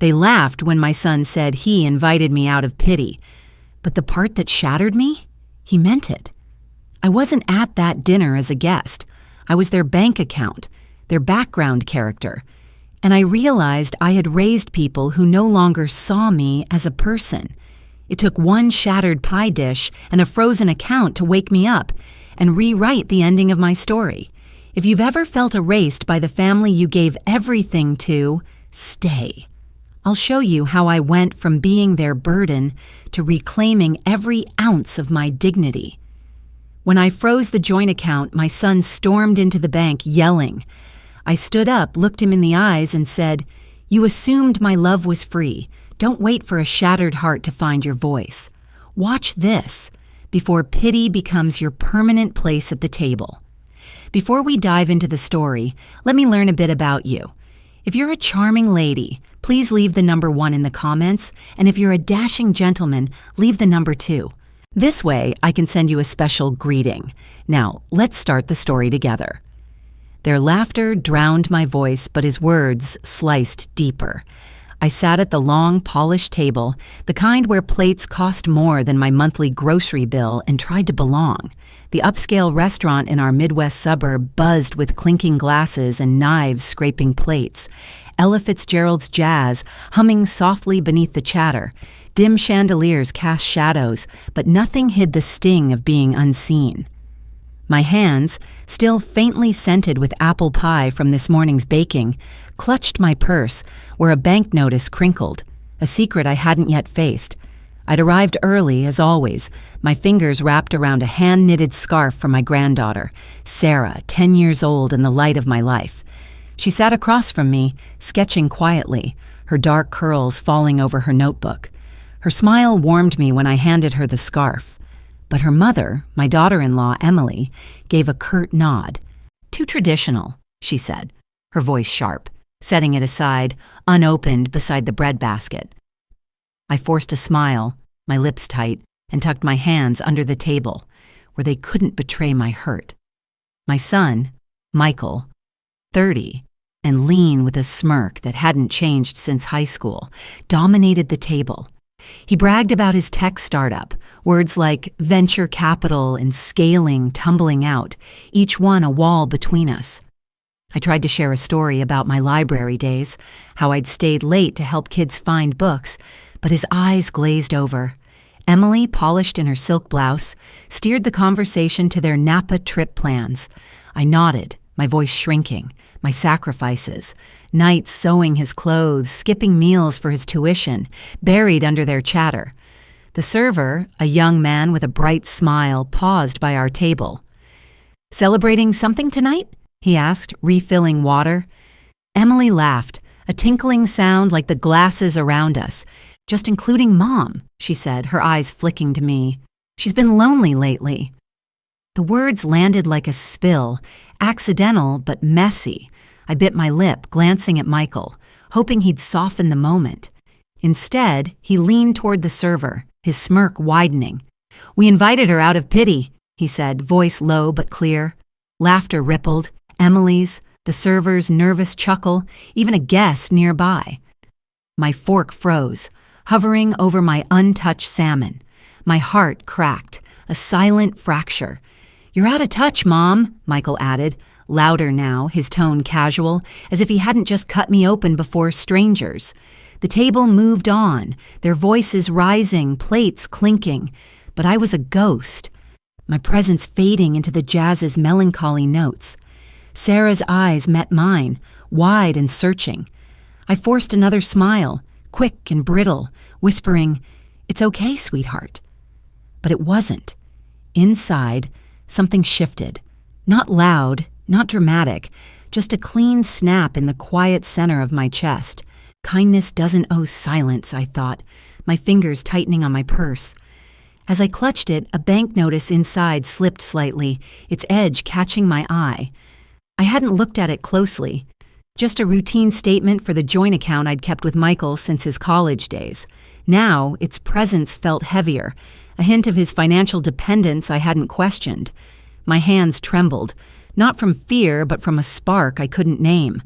They laughed when my son said he invited me out of pity. But the part that shattered me? He meant it. I wasn't at that dinner as a guest. I was their bank account, their background character. And I realized I had raised people who no longer saw me as a person. It took one shattered pie dish and a frozen account to wake me up and rewrite the ending of my story. If you've ever felt erased by the family you gave everything to, stay. I'll show you how I went from being their burden to reclaiming every ounce of my dignity. When I froze the joint account, my son stormed into the bank yelling. I stood up, looked him in the eyes, and said, "You assumed my love was free. Don't wait for a shattered heart to find your voice. Watch this before pity becomes your permanent place at the table." Before we dive into the story, let me learn a bit about you. If you're a charming lady, please leave the number 1 in the comments, and if you're a dashing gentleman, leave the number 2. This way, I can send you a special greeting. Now, let's start the story together. Their laughter drowned my voice, but his words sliced deeper. I sat at the long, polished table, the kind where plates cost more than my monthly grocery bill, and tried to belong. The upscale restaurant in our Midwest suburb buzzed with clinking glasses and knives scraping plates. Ella Fitzgerald's jazz humming softly beneath the chatter. Dim chandeliers cast shadows, but nothing hid the sting of being unseen. My hands, still faintly scented with apple pie from this morning's baking, clutched my purse where a bank notice crinkled, a secret I hadn't yet faced. I'd arrived early, as always, my fingers wrapped around a hand-knitted scarf for my granddaughter, Sarah, 10 years old and the light of my life. She sat across from me, sketching quietly, her dark curls falling over her notebook. Her smile warmed me when I handed her the scarf. But her mother, my daughter-in-law, Emily, gave a curt nod. "Too traditional," she said, her voice sharp, setting it aside, unopened beside the bread basket. I forced a smile, my lips tight, and tucked my hands under the table, where they couldn't betray my hurt. My son, Michael, 30, and lean with a smirk that hadn't changed since high school, dominated the table. He bragged about his tech startup, words like venture capital and scaling tumbling out, each one a wall between us. I tried to share a story about my library days, how I'd stayed late to help kids find books, but his eyes glazed over. Emily, polished in her silk blouse, steered the conversation to their Napa trip plans. I nodded, my voice shrinking, my sacrifices, nights sewing his clothes, skipping meals for his tuition, buried under their chatter. The server, a young man with a bright smile, paused by our table. "Celebrating something tonight?" he asked, refilling water. Emily laughed, a tinkling sound like the glasses around us. "Just including Mom," she said, her eyes flicking to me. "She's been lonely lately." The words landed like a spill, accidental but messy. I bit my lip, glancing at Michael, hoping he'd soften the moment. Instead, he leaned toward the server, his smirk widening. "We invited her out of pity," he said, voice low but clear. Laughter rippled, Emily's, the server's nervous chuckle, even a guest nearby. My fork froze, hovering over my untouched salmon. My heart cracked, a silent fracture. "You're out of touch, Mom," Michael added, louder now, his tone casual, as if he hadn't just cut me open before strangers. The table moved on, their voices rising, plates clinking, but I was a ghost, my presence fading into the jazz's melancholy notes. Sarah's eyes met mine, wide and searching. I forced another smile, quick and brittle, whispering, "It's okay, sweetheart." But it wasn't. Inside, something shifted. Not loud, not dramatic, just a clean snap in the quiet center of my chest. Kindness doesn't owe silence, I thought, my fingers tightening on my purse. As I clutched it, a bank notice inside slipped slightly, its edge catching my eye. I hadn't looked at it closely. Just a routine statement for the joint account I'd kept with Michael since his college days. Now, its presence felt heavier, a hint of his financial dependence I hadn't questioned. My hands trembled, not from fear, but from a spark I couldn't name.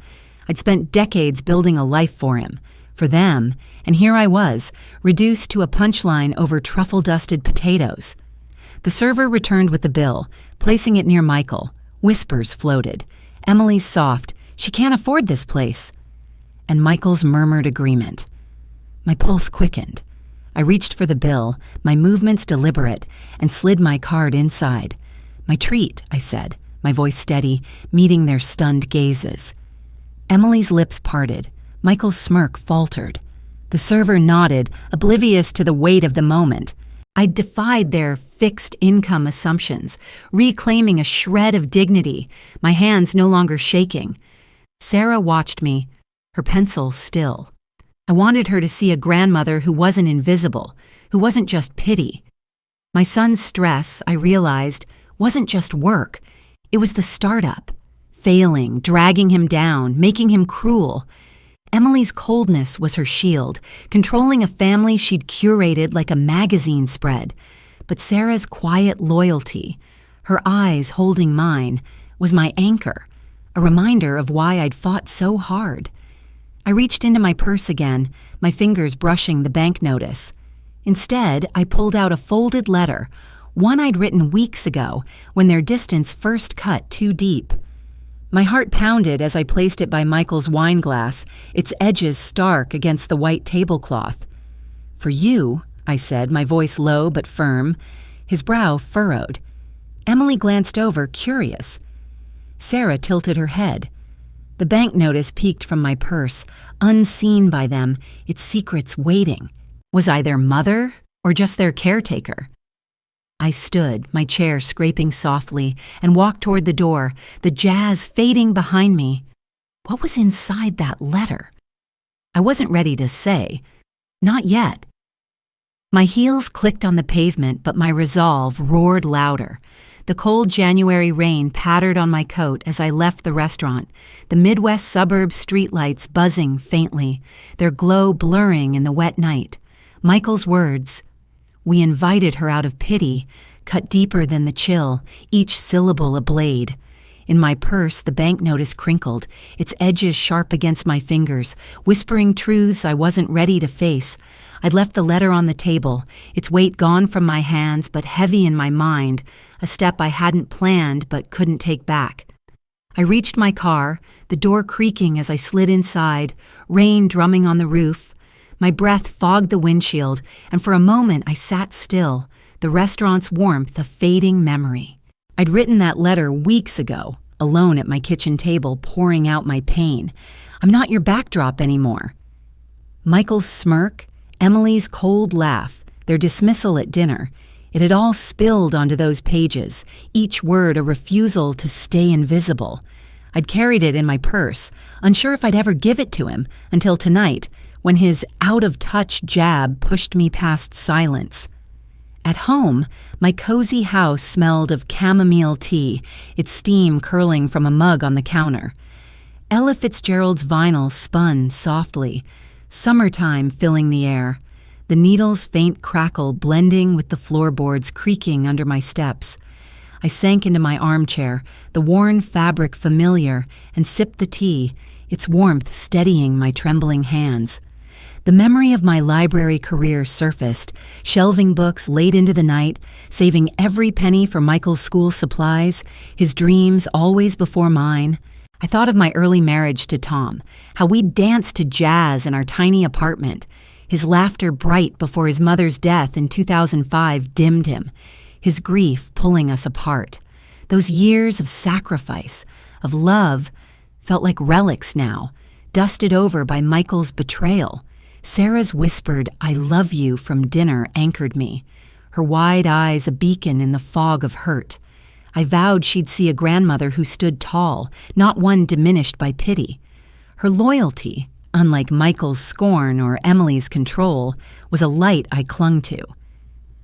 I'd spent decades building a life for him, for them, and here I was, reduced to a punchline over truffle-dusted potatoes. The server returned with the bill, placing it near Michael. Whispers floated. Emily's soft, "She can't afford this place." And Michael's murmured agreement. My pulse quickened. I reached for the bill, my movements deliberate, and slid my card inside. "My treat," I said, my voice steady, meeting their stunned gazes. Emily's lips parted. Michael's smirk faltered. The server nodded, oblivious to the weight of the moment. I defied their fixed income assumptions, reclaiming a shred of dignity, my hands no longer shaking. Sarah watched me, her pencil still. I wanted her to see a grandmother who wasn't invisible, who wasn't just pity. My son's stress, I realized, wasn't just work. It was the startup. Failing, dragging him down, making him cruel. Emily's coldness was her shield, controlling a family she'd curated like a magazine spread. But Sarah's quiet loyalty, her eyes holding mine, was my anchor, a reminder of why I'd fought so hard. I reached into my purse again, my fingers brushing the bank notice. Instead, I pulled out a folded letter, one I'd written weeks ago when their distance first cut too deep. My heart pounded as I placed it by Michael's wine glass, its edges stark against the white tablecloth. "For you," I said, my voice low but firm. His brow furrowed. Emily glanced over, curious. Sarah tilted her head. The bank notice peeked from my purse, unseen by them, its secrets waiting. Was I their mother or just their caretaker? I stood, my chair scraping softly, and walked toward the door, the jazz fading behind me. What was inside that letter? I wasn't ready to say. Not yet. My heels clicked on the pavement, but my resolve roared louder. The cold January rain pattered on my coat as I left the restaurant, the Midwest suburb streetlights buzzing faintly, their glow blurring in the wet night. Michael's words, "We invited her out of pity," cut deeper than the chill, each syllable a blade. In my purse, the bank notice crinkled, its edges sharp against my fingers, whispering truths I wasn't ready to face. I'd left the letter on the table, its weight gone from my hands but heavy in my mind, a step I hadn't planned but couldn't take back. I reached my car, the door creaking as I slid inside, rain drumming on the roof. My breath fogged the windshield, and for a moment I sat still, the restaurant's warmth a fading memory. I'd written that letter weeks ago, alone at my kitchen table, pouring out my pain. "I'm not your backdrop anymore." Michael's smirk, Emily's cold laugh, their dismissal at dinner, it had all spilled onto those pages, each word a refusal to stay invisible. I'd carried it in my purse, unsure if I'd ever give it to him, until tonight, when his out-of-touch jab pushed me past silence. At home, my cozy house smelled of chamomile tea, its steam curling from a mug on the counter. Ella Fitzgerald's vinyl spun softly, summertime filling the air, the needle's faint crackle blending with the floorboards creaking under my steps. I sank into my armchair, the worn fabric familiar, and sipped the tea, its warmth steadying my trembling hands. The memory of my library career surfaced, shelving books late into the night, saving every penny for Michael's school supplies, his dreams always before mine. I thought of my early marriage to Tom, how we'd danced to jazz in our tiny apartment, his laughter bright before his mother's death in 2005 dimmed him, his grief pulling us apart. Those years of sacrifice, of love, felt like relics now, dusted over by Michael's betrayal. Sarah's whispered, "I love you" from dinner anchored me, her wide eyes a beacon in the fog of hurt. I vowed she'd see a grandmother who stood tall, not one diminished by pity. Her loyalty, unlike Michael's scorn or Emily's control, was a light I clung to.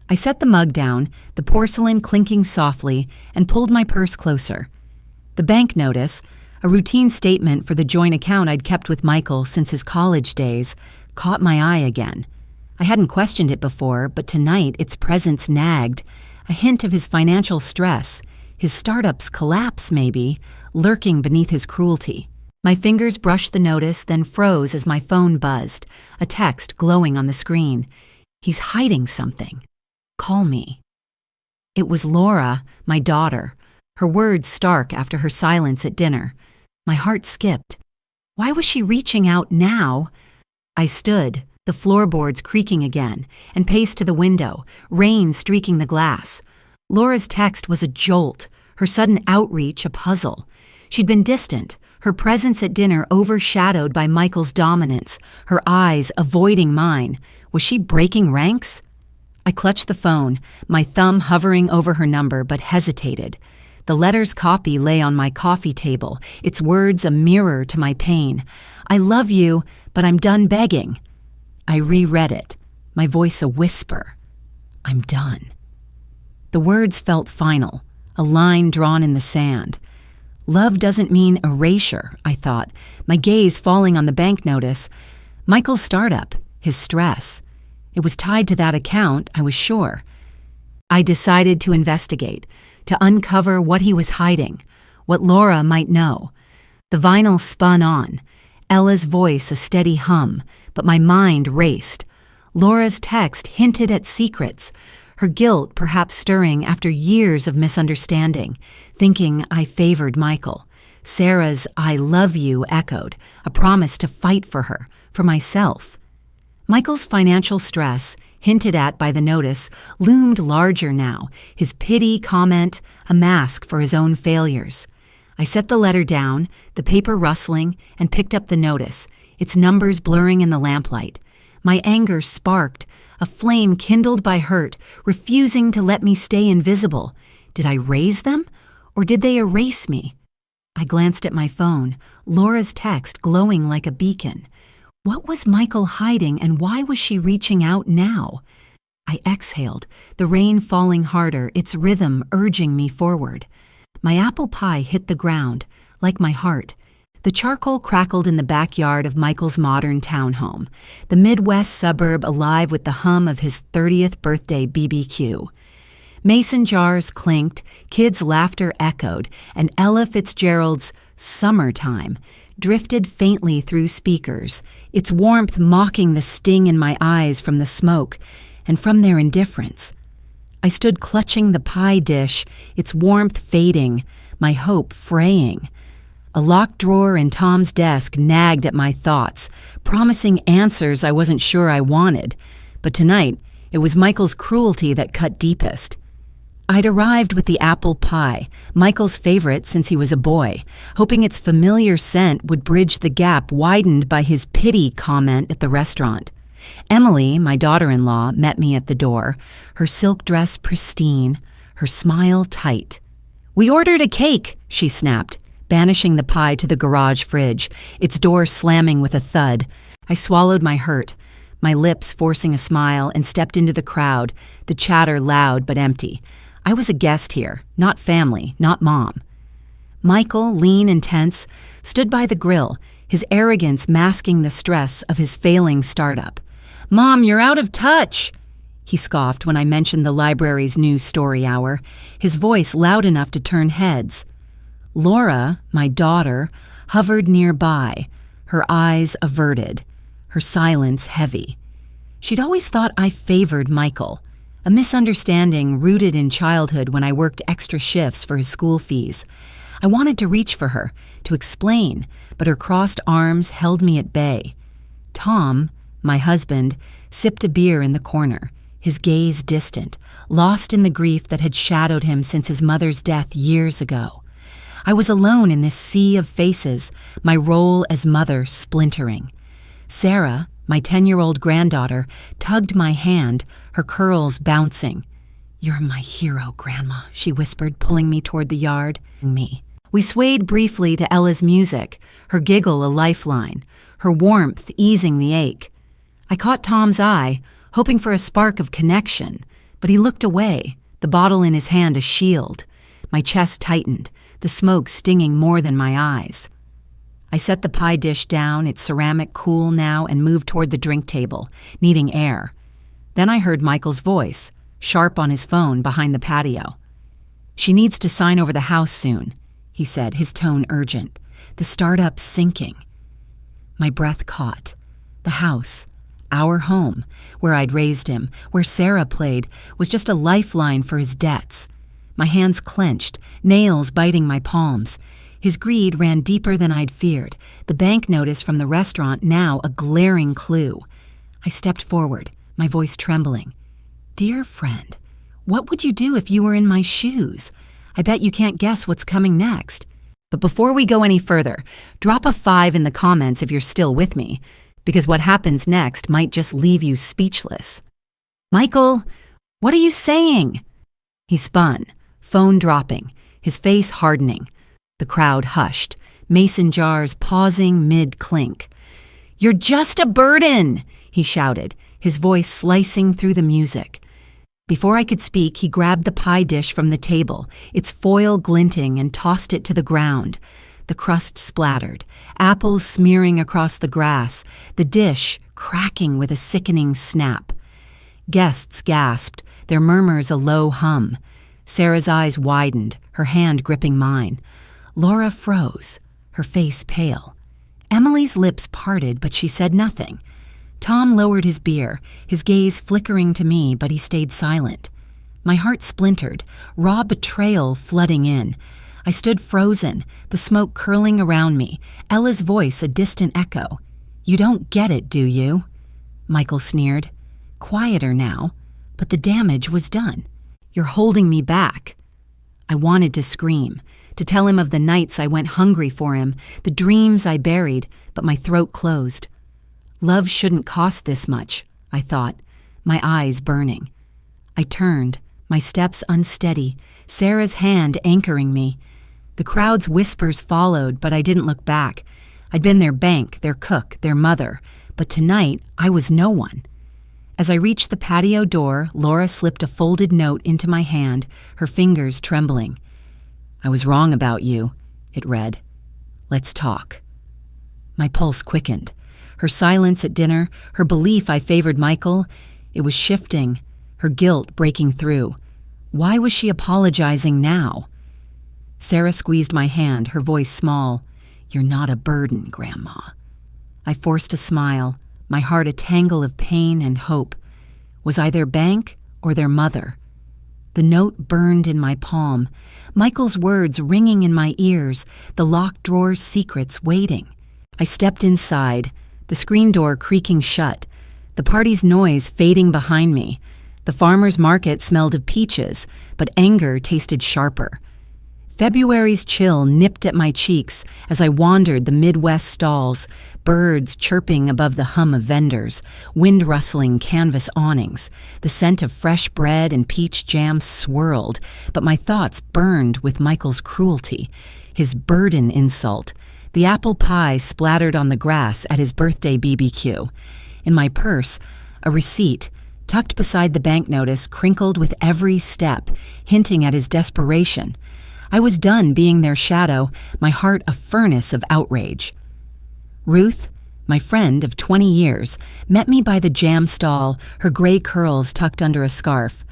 I set the mug down, the porcelain clinking softly, and pulled my purse closer. The bank notice, a routine statement for the joint account I'd kept with Michael since his college days, caught my eye again. I hadn't questioned it before, but tonight its presence nagged, a hint of his financial stress, his startup's collapse maybe, lurking beneath his cruelty. My fingers brushed the notice, then froze as my phone buzzed, a text glowing on the screen. He's hiding something. Call me. It was Laura, my daughter, her words stark after her silence at dinner. My heart skipped. Why was she reaching out now? I stood, the floorboards creaking again, and paced to the window, rain streaking the glass. Laura's text was a jolt, her sudden outreach a puzzle. She'd been distant, her presence at dinner overshadowed by Michael's dominance, her eyes avoiding mine. Was she breaking ranks? I clutched the phone, my thumb hovering over her number, but hesitated. The letter's copy lay on my coffee table, its words a mirror to my pain. I love you, but I'm done begging. I reread it, my voice a whisper. I'm done. The words felt final, a line drawn in the sand. Love doesn't mean erasure, I thought, my gaze falling on the bank notice. Michael's startup, his stress. It was tied to that account, I was sure. I decided to investigate, to uncover what he was hiding, what Laura might know. The vinyl spun on, Ella's voice a steady hum, but my mind raced. Laura's text hinted at secrets, her guilt perhaps stirring after years of misunderstanding, thinking I favored Michael. Sarah's I love you echoed, a promise to fight for her, for myself. Michael's financial stress, hinted at by the notice, loomed larger now, his pity comment a mask for his own failures. I set the letter down, the paper rustling, and picked up the notice, its numbers blurring in the lamplight. My anger sparked, a flame kindled by hurt, refusing to let me stay invisible. Did I raise them, or did they erase me? I glanced at my phone, Laura's text glowing like a beacon. What was Michael hiding, and why was she reaching out now? I exhaled, the rain falling harder, its rhythm urging me forward. My apple pie hit the ground, like my heart. The charcoal crackled in the backyard of Michael's modern townhome, the Midwest suburb alive with the hum of his 30th birthday BBQ. Mason jars clinked, kids' laughter echoed, and Ella Fitzgerald's "Summertime" drifted faintly through speakers, its warmth mocking the sting in my eyes from the smoke and from their indifference. I stood clutching the pie dish, its warmth fading, my hope fraying. A locked drawer in Tom's desk nagged at my thoughts, promising answers I wasn't sure I wanted. But tonight, it was Michael's cruelty that cut deepest. I'd arrived with the apple pie, Michael's favorite since he was a boy, hoping its familiar scent would bridge the gap widened by his pity comment at the restaurant. Emily, my daughter-in-law, met me at the door, her silk dress pristine, her smile tight. "We ordered a cake," she snapped, banishing the pie to the garage fridge, its door slamming with a thud. I swallowed my hurt, my lips forcing a smile, and stepped into the crowd, the chatter loud but empty. I was a guest here, not family, not mom. Michael, lean and tense, stood by the grill, his arrogance masking the stress of his failing startup. "Mom, you're out of touch," he scoffed when I mentioned the library's new story hour, his voice loud enough to turn heads. Laura, my daughter, hovered nearby, her eyes averted, her silence heavy. She'd always thought I favored Michael, a misunderstanding rooted in childhood when I worked extra shifts for his school fees. I wanted to reach for her, to explain, but her crossed arms held me at bay. Tom, my husband, sipped a beer in the corner, his gaze distant, lost in the grief that had shadowed him since his mother's death years ago. I was alone in this sea of faces, my role as mother splintering. Sarah, my 10-year-old granddaughter, tugged my hand, her curls bouncing. "You're my hero, Grandma," she whispered, pulling me toward the yard. We swayed briefly to Ella's music, her giggle a lifeline, her warmth easing the ache. I caught Tom's eye, hoping for a spark of connection, but he looked away, the bottle in his hand a shield. My chest tightened, the smoke stinging more than my eyes. I set the pie dish down, its ceramic cool now, and moved toward the drink table, needing air. Then I heard Michael's voice, sharp on his phone behind the patio. "She needs to sign over the house soon," he said, his tone urgent. the startup sinking. My breath caught. The house, our home, where I'd raised him, where Sarah played, was just a lifeline for his debts. My hands clenched, nails biting my palms. His greed ran deeper than I'd feared, the bank notice from the restaurant now a glaring clue. I stepped forward, my voice trembling. Dear friend, what would you do if you were in my shoes? I bet you can't guess what's coming next. But before we go any further, drop a 5 in the comments if you're still with me, because what happens next might just leave you speechless. Michael, what are you saying? He spun, phone dropping, his face hardening. The crowd hushed, mason jars pausing mid-clink. You're just a burden, he shouted, his voice slicing through the music. Before I could speak, he grabbed the pie dish from the table, its foil glinting, and tossed it to the ground. The crust splattered, apples smearing across the grass, the dish cracking with a sickening snap. Guests gasped, their murmurs a low hum. Sarah's eyes widened, her hand gripping mine. Laura froze, her face pale. Emily's lips parted, but she said nothing. Tom lowered his beer, his gaze flickering to me, but he stayed silent. My heart splintered, raw betrayal flooding in. I stood frozen, the smoke curling around me, Ella's voice a distant echo. You don't get it, do you? Michael sneered. Quieter now, but the damage was done. You're holding me back. I wanted to scream, to tell him of the nights I went hungry for him, the dreams I buried, but my throat closed. Love shouldn't cost this much, I thought, my eyes burning. I turned, my steps unsteady, Sarah's hand anchoring me. The crowd's whispers followed, but I didn't look back. I'd been their bank, their cook, their mother, but tonight I was no one. As I reached the patio door, Laura slipped a folded note into my hand, her fingers trembling. I was wrong about you, it read. Let's talk. My pulse quickened. Her silence at dinner, her belief I favored Michael, it was shifting, her guilt breaking through. Why was she apologizing now? Sarah squeezed my hand, her voice small. You're not a burden, Grandma. I forced a smile, my heart a tangle of pain and hope. Was I their bank or their mother? The note burned in my palm, Michael's words ringing in my ears, the locked drawer's secrets waiting. I stepped inside, the screen door creaking shut, the party's noise fading behind me. The farmer's market smelled of peaches, but anger tasted sharper. February's chill nipped at my cheeks as I wandered the Midwest stalls, birds chirping above the hum of vendors, wind-rustling canvas awnings. The scent of fresh bread and peach jam swirled, but my thoughts burned with Michael's cruelty, his burden insult, the apple pie splattered on the grass at his birthday BBQ. In my purse, a receipt, tucked beside the bank notice, crinkled with every step, hinting at his desperation. I was done being their shadow, my heart a furnace of outrage. Ruth, my friend of 20 years, met me by the jam stall, her gray curls tucked under a scarf.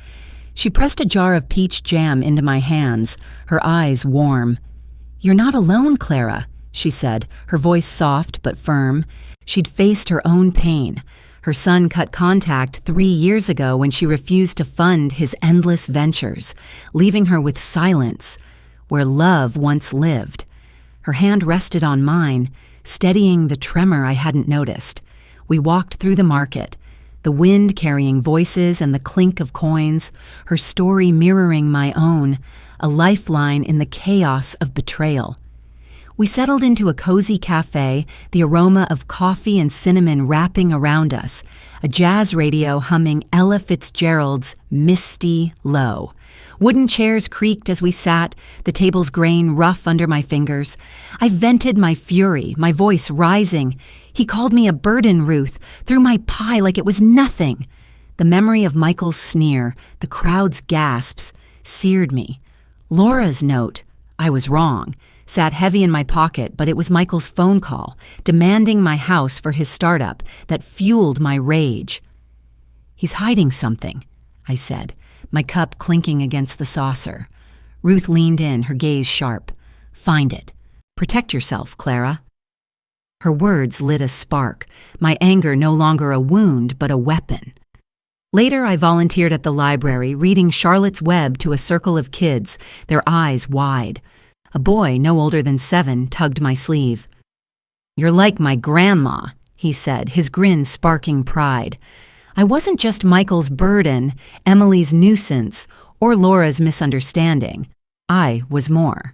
She pressed a jar of peach jam into my hands, her eyes warm. You're not alone, Clara, she said, her voice soft but firm. She'd faced her own pain. Her son cut contact 3 years ago when she refused to fund his endless ventures, leaving her with silence, where love once lived. Her hand rested on mine, steadying the tremor I hadn't noticed. We walked through the market, the wind carrying voices and the clink of coins, her story mirroring my own, a lifeline in the chaos of betrayal. We settled into a cozy cafe, the aroma of coffee and cinnamon wrapping around us, a jazz radio humming Ella Fitzgerald's Misty Low. Wooden chairs creaked as we sat, the table's grain rough under my fingers. I vented my fury, my voice rising. He called me a burden, Ruth, threw my pie like it was nothing. The memory of Michael's sneer, the crowd's gasps, seared me. Laura's note, I was wrong, sat heavy in my pocket, but it was Michael's phone call, demanding my house for his startup, that fueled my rage. He's hiding something, I said, my cup clinking against the saucer. Ruth leaned in, her gaze sharp. Find it. Protect yourself, Clara." Her words lit a spark, my anger no longer a wound but a weapon. Later, I volunteered at the library, reading Charlotte's Web to a circle of kids, their eyes wide. A boy, no older than 7, tugged my sleeve. "You're like my grandma," he said, his grin sparking pride. I wasn't just Michael's burden, Emily's nuisance, or Laura's misunderstanding. I was more.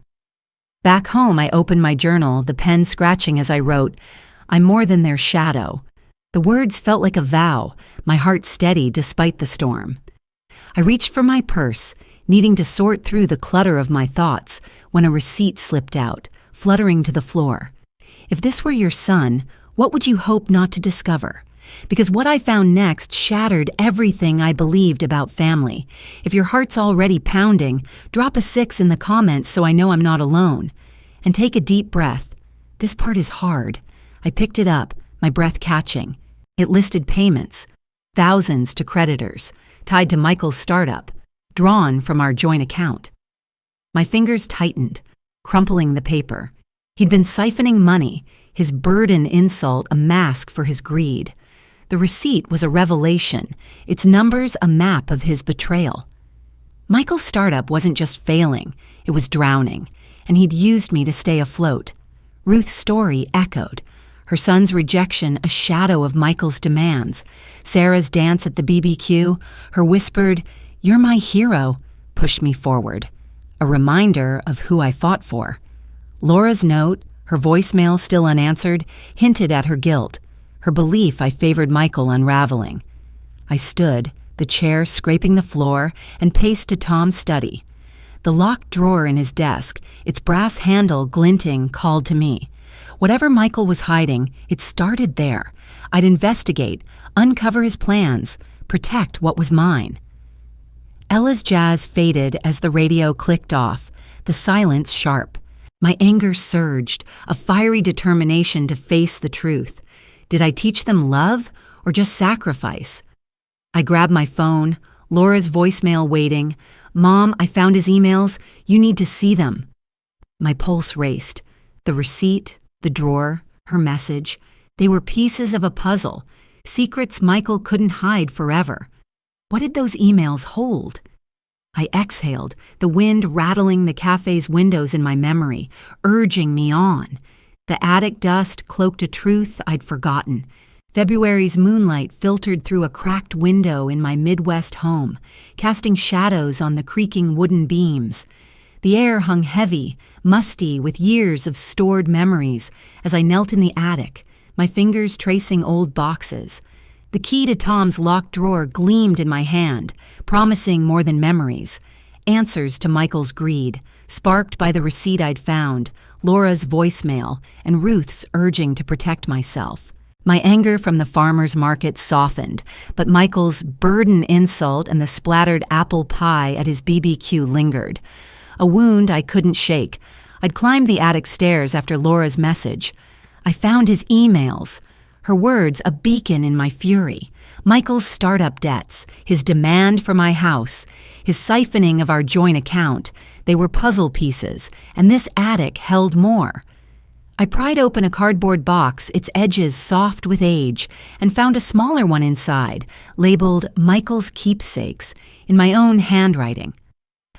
Back home, I opened my journal, the pen scratching as I wrote, "I'm more than their shadow." The words felt like a vow, my heart steady despite the storm. I reached for my purse, needing to sort through the clutter of my thoughts, when a receipt slipped out, fluttering to the floor. If this were your son, what would you hope not to discover? Because what I found next shattered everything I believed about family. If your heart's already pounding, drop a 6 in the comments so I know I'm not alone. And take a deep breath. This part is hard. I picked it up, my breath catching. It listed payments, thousands to creditors, tied to Michael's startup, drawn from our joint account. My fingers tightened, crumpling the paper. He'd been siphoning money, his burden insult a mask for his greed. The receipt was a revelation, its numbers a map of his betrayal. Michael's startup wasn't just failing, it was drowning, and he'd used me to stay afloat. Ruth's story echoed, her son's rejection a shadow of Michael's demands. Sarah's dance at the BBQ, her whispered, "You're my hero," pushed me forward, a reminder of who I fought for. Laura's note, her voicemail still unanswered, hinted at her guilt, her belief I favored Michael unraveling. I stood, the chair scraping the floor, and paced to Tom's study. The locked drawer in his desk, its brass handle glinting, called to me. Whatever Michael was hiding, it started there. I'd investigate, uncover his plans, protect what was mine. Ella's jazz faded as the radio clicked off, the silence sharp. My anger surged, a fiery determination to face the truth. Did I teach them love or just sacrifice? I grabbed my phone, Laura's voicemail waiting. "Mom, I found his emails. You need to see them." My pulse raced. The receipt, the drawer, her message. They were pieces of a puzzle, secrets Michael couldn't hide forever. What did those emails hold? I exhaled, the wind rattling the cafe's windows in my memory, urging me on. The attic dust cloaked a truth I'd forgotten. February's moonlight filtered through a cracked window in my Midwest home, casting shadows on the creaking wooden beams. The air hung heavy, musty with years of stored memories as I knelt in the attic, my fingers tracing old boxes. The key to Tom's locked drawer gleamed in my hand, promising more than memories. Answers to Michael's greed, sparked by the receipt I'd found, Laura's voicemail, and Ruth's urging to protect myself. My anger from the farmer's market softened, but Michael's burden insult and the splattered apple pie at his BBQ lingered. A wound I couldn't shake. I'd climbed the attic stairs after Laura's message. I found his emails, her words a beacon in my fury. Michael's startup debts, his demand for my house, his siphoning of our joint account. They were puzzle pieces, and this attic held more. I pried open a cardboard box, its edges soft with age, and found a smaller one inside, labeled Michael's Keepsakes, in my own handwriting.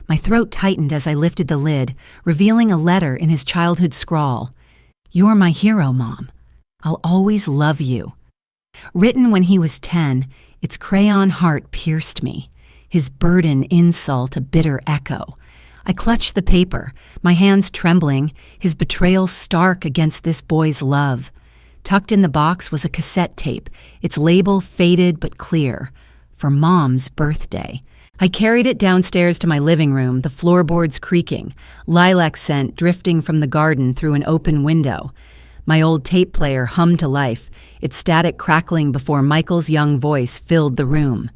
My throat tightened as I lifted the lid, revealing a letter in his childhood scrawl. "You're my hero, Mom. I'll always love you." Written when he was 10, its crayon heart pierced me, his burden insult a bitter echo. I clutched the paper, my hands trembling, his betrayal stark against this boy's love. Tucked in the box was a cassette tape, its label faded but clear, for Mom's birthday. I carried it downstairs to my living room, the floorboards creaking, lilac scent drifting from the garden through an open window. My old tape player hummed to life, its static crackling before Michael's young voice filled the room.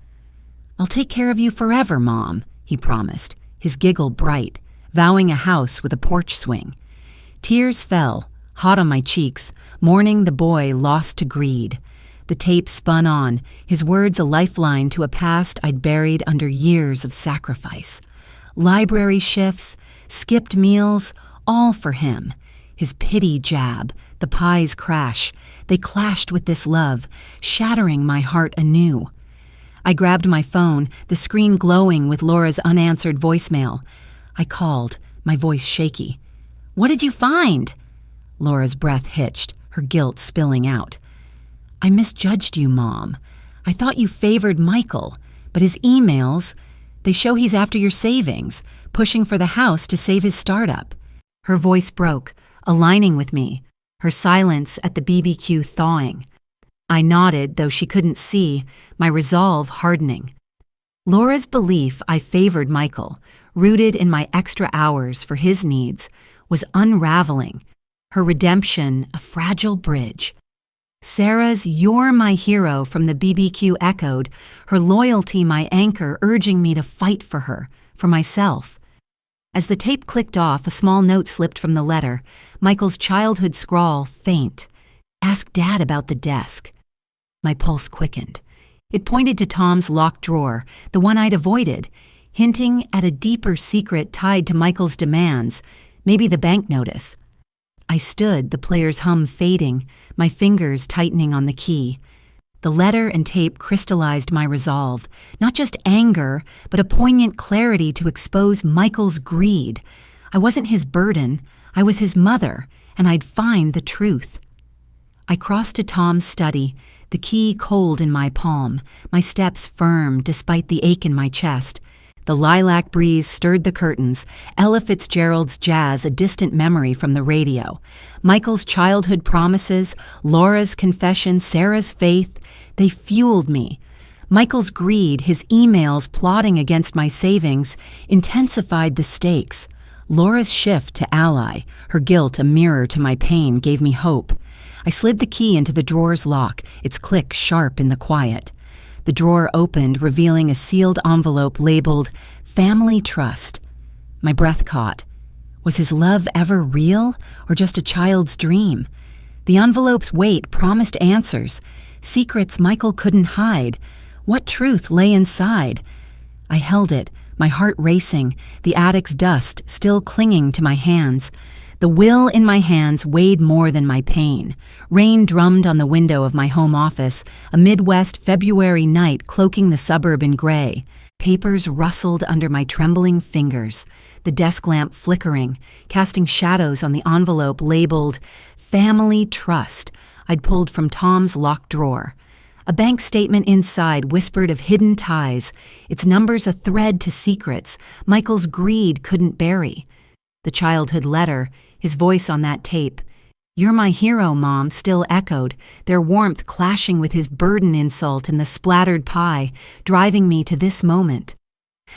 "I'll take care of you forever, Mom," he promised, his giggle bright, vowing a house with a porch swing. Tears fell, hot on my cheeks, mourning the boy lost to greed. The tape spun on, his words a lifeline to a past I'd buried under years of sacrifice. Library shifts, skipped meals, all for him. his pity jab, the pie's crash. They clashed with this love, shattering my heart anew. I grabbed my phone, the screen glowing with Laura's unanswered voicemail. I called, my voice shaky. "What did you find?" Laura's breath hitched, her guilt spilling out. "I misjudged you, Mom. I thought you favored Michael, but his emails, they show he's after your savings, pushing for the house to save his startup." Her voice broke, aligning with me, her silence at the BBQ thawing. I nodded, though she couldn't see, my resolve hardening. Laura's belief I favored Michael, rooted in my extra hours for his needs, was unraveling, her redemption a fragile bridge. Sarah's "You're my hero" from the BBQ echoed, her loyalty my anchor, urging me to fight for her, for myself. As the tape clicked off, a small note slipped from the letter, Michael's childhood scrawl, faint. "Ask Dad about the desk." My pulse quickened. It pointed to Tom's locked drawer, the one I'd avoided, hinting at a deeper secret tied to Michael's demands, maybe the bank notice. I stood, the player's hum fading, my fingers tightening on the key. The letter and tape crystallized my resolve, not just anger, but a poignant clarity to expose Michael's greed. I wasn't his burden, I was his mother, and I'd find the truth. I crossed to Tom's study, the key cold in my palm, my steps firm despite the ache in my chest. The lilac breeze stirred the curtains, Ella Fitzgerald's jazz a distant memory from the radio. Michael's childhood promises, Laura's confession, Sarah's faith, they fueled me. Michael's greed, his emails plotting against my savings, intensified the stakes. Laura's shift to ally, her guilt a mirror to my pain, gave me hope. I slid the key into the drawer's lock, its click sharp in the quiet. The drawer opened, revealing a sealed envelope labeled "Family Trust." My breath caught. Was his love ever real, or just a child's dream? The envelope's weight promised answers, secrets Michael couldn't hide. What truth lay inside? I held it, my heart racing, the attic's dust still clinging to my hands. The will in my hands weighed more than my pain. Rain drummed on the window of my home office, a Midwest February night cloaking the suburb in gray. Papers rustled under my trembling fingers, the desk lamp flickering, casting shadows on the envelope labeled "Family Trust" I'd pulled from Tom's locked drawer. A bank statement inside whispered of hidden ties, its numbers a thread to secrets Michael's greed couldn't bury. The childhood letter, his voice on that tape, "You're my hero, Mom," still echoed, their warmth clashing with his burden insult and the splattered pie, driving me to this moment.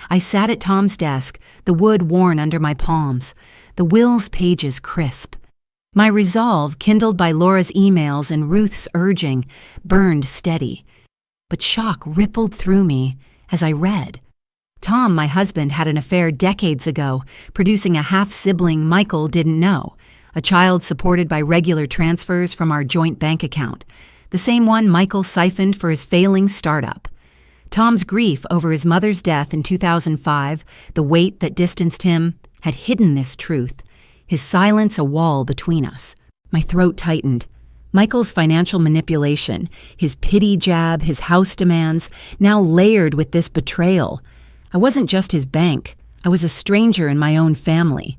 I sat at Tom's desk, the wood worn under my palms, the will's pages crisp. My resolve, kindled by Laura's emails and Ruth's urging, burned steady. But shock rippled through me as I read. Tom, my husband, had an affair decades ago, producing a half-sibling Michael didn't know, a child supported by regular transfers from our joint bank account, the same one Michael siphoned for his failing startup. Tom's grief over his mother's death in 2005, the weight that distanced him, had hidden this truth, his silence a wall between us. My throat tightened. Michael's financial manipulation, his pity jab, his house demands, now layered with this betrayal. I wasn't just his bank. I was a stranger in my own family.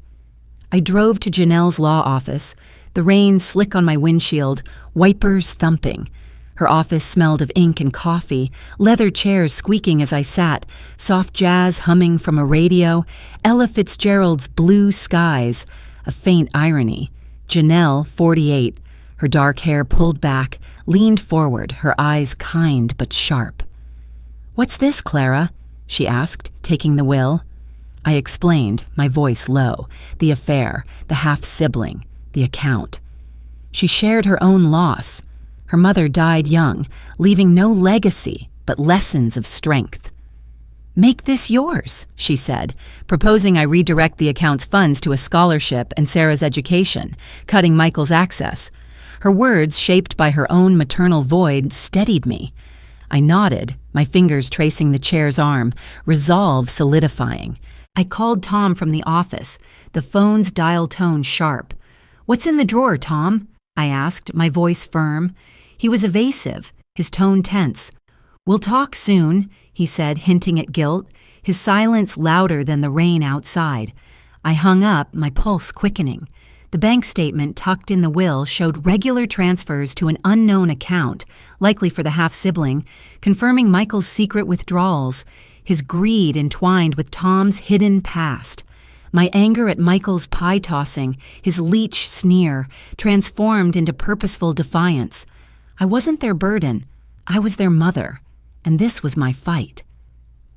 I drove to Janelle's law office, the rain slick on my windshield, wipers thumping. Her office smelled of ink and coffee, leather chairs squeaking as I sat, soft jazz humming from a radio, Ella Fitzgerald's Blue Skies, a faint irony. Janelle, 48, her dark hair pulled back, leaned forward, her eyes kind but sharp. "What's this, Clara?" she asked, taking the will. I explained, my voice low, the affair, the half-sibling, the account. She shared her own loss. Her mother died young, leaving no legacy but lessons of strength. "Make this yours," she said, proposing I redirect the account's funds to a scholarship and Sarah's education, cutting Michael's access. Her words, shaped by her own maternal void, steadied me. I nodded, my fingers tracing the chair's arm, resolve solidifying. I called Tom from the office, the phone's dial tone sharp. "What's in the drawer, Tom?" I asked, my voice firm. He was evasive, his tone tense. "We'll talk soon," he said, hinting at guilt, his silence louder than the rain outside. I hung up, my pulse quickening. The bank statement tucked in the will showed regular transfers to an unknown account, likely for the half-sibling, confirming Michael's secret withdrawals, his greed entwined with Tom's hidden past. My anger at Michael's pie-tossing, his leech sneer, transformed into purposeful defiance. I wasn't their burden. I was their mother, and this was my fight.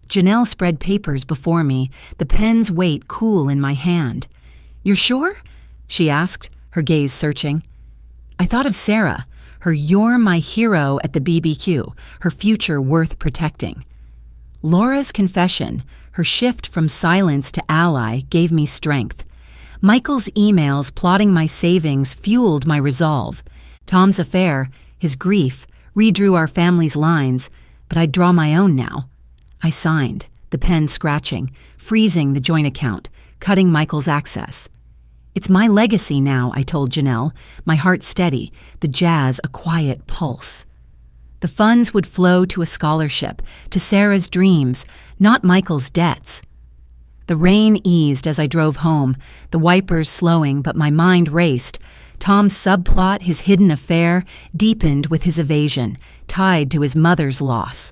Janelle spread papers before me, the pen's weight cool in my hand. "You're sure?" she asked, her gaze searching. I thought of Sarah, her "you're my hero" at the BBQ, her future worth protecting. Laura's confession, her shift from silence to ally, gave me strength. Michael's emails plotting my savings fueled my resolve. Tom's affair, his grief, redrew our family's lines, but I'd draw my own now. I signed, the pen scratching, freezing the joint account, cutting Michael's access. "It's my legacy now," I told Janelle, my heart steady, the jazz a quiet pulse. The funds would flow to a scholarship, to Sarah's dreams, not Michael's debts. The rain eased as I drove home, the wipers slowing, but my mind raced. Tom's subplot, his hidden affair, deepened with his evasion, tied to his mother's loss.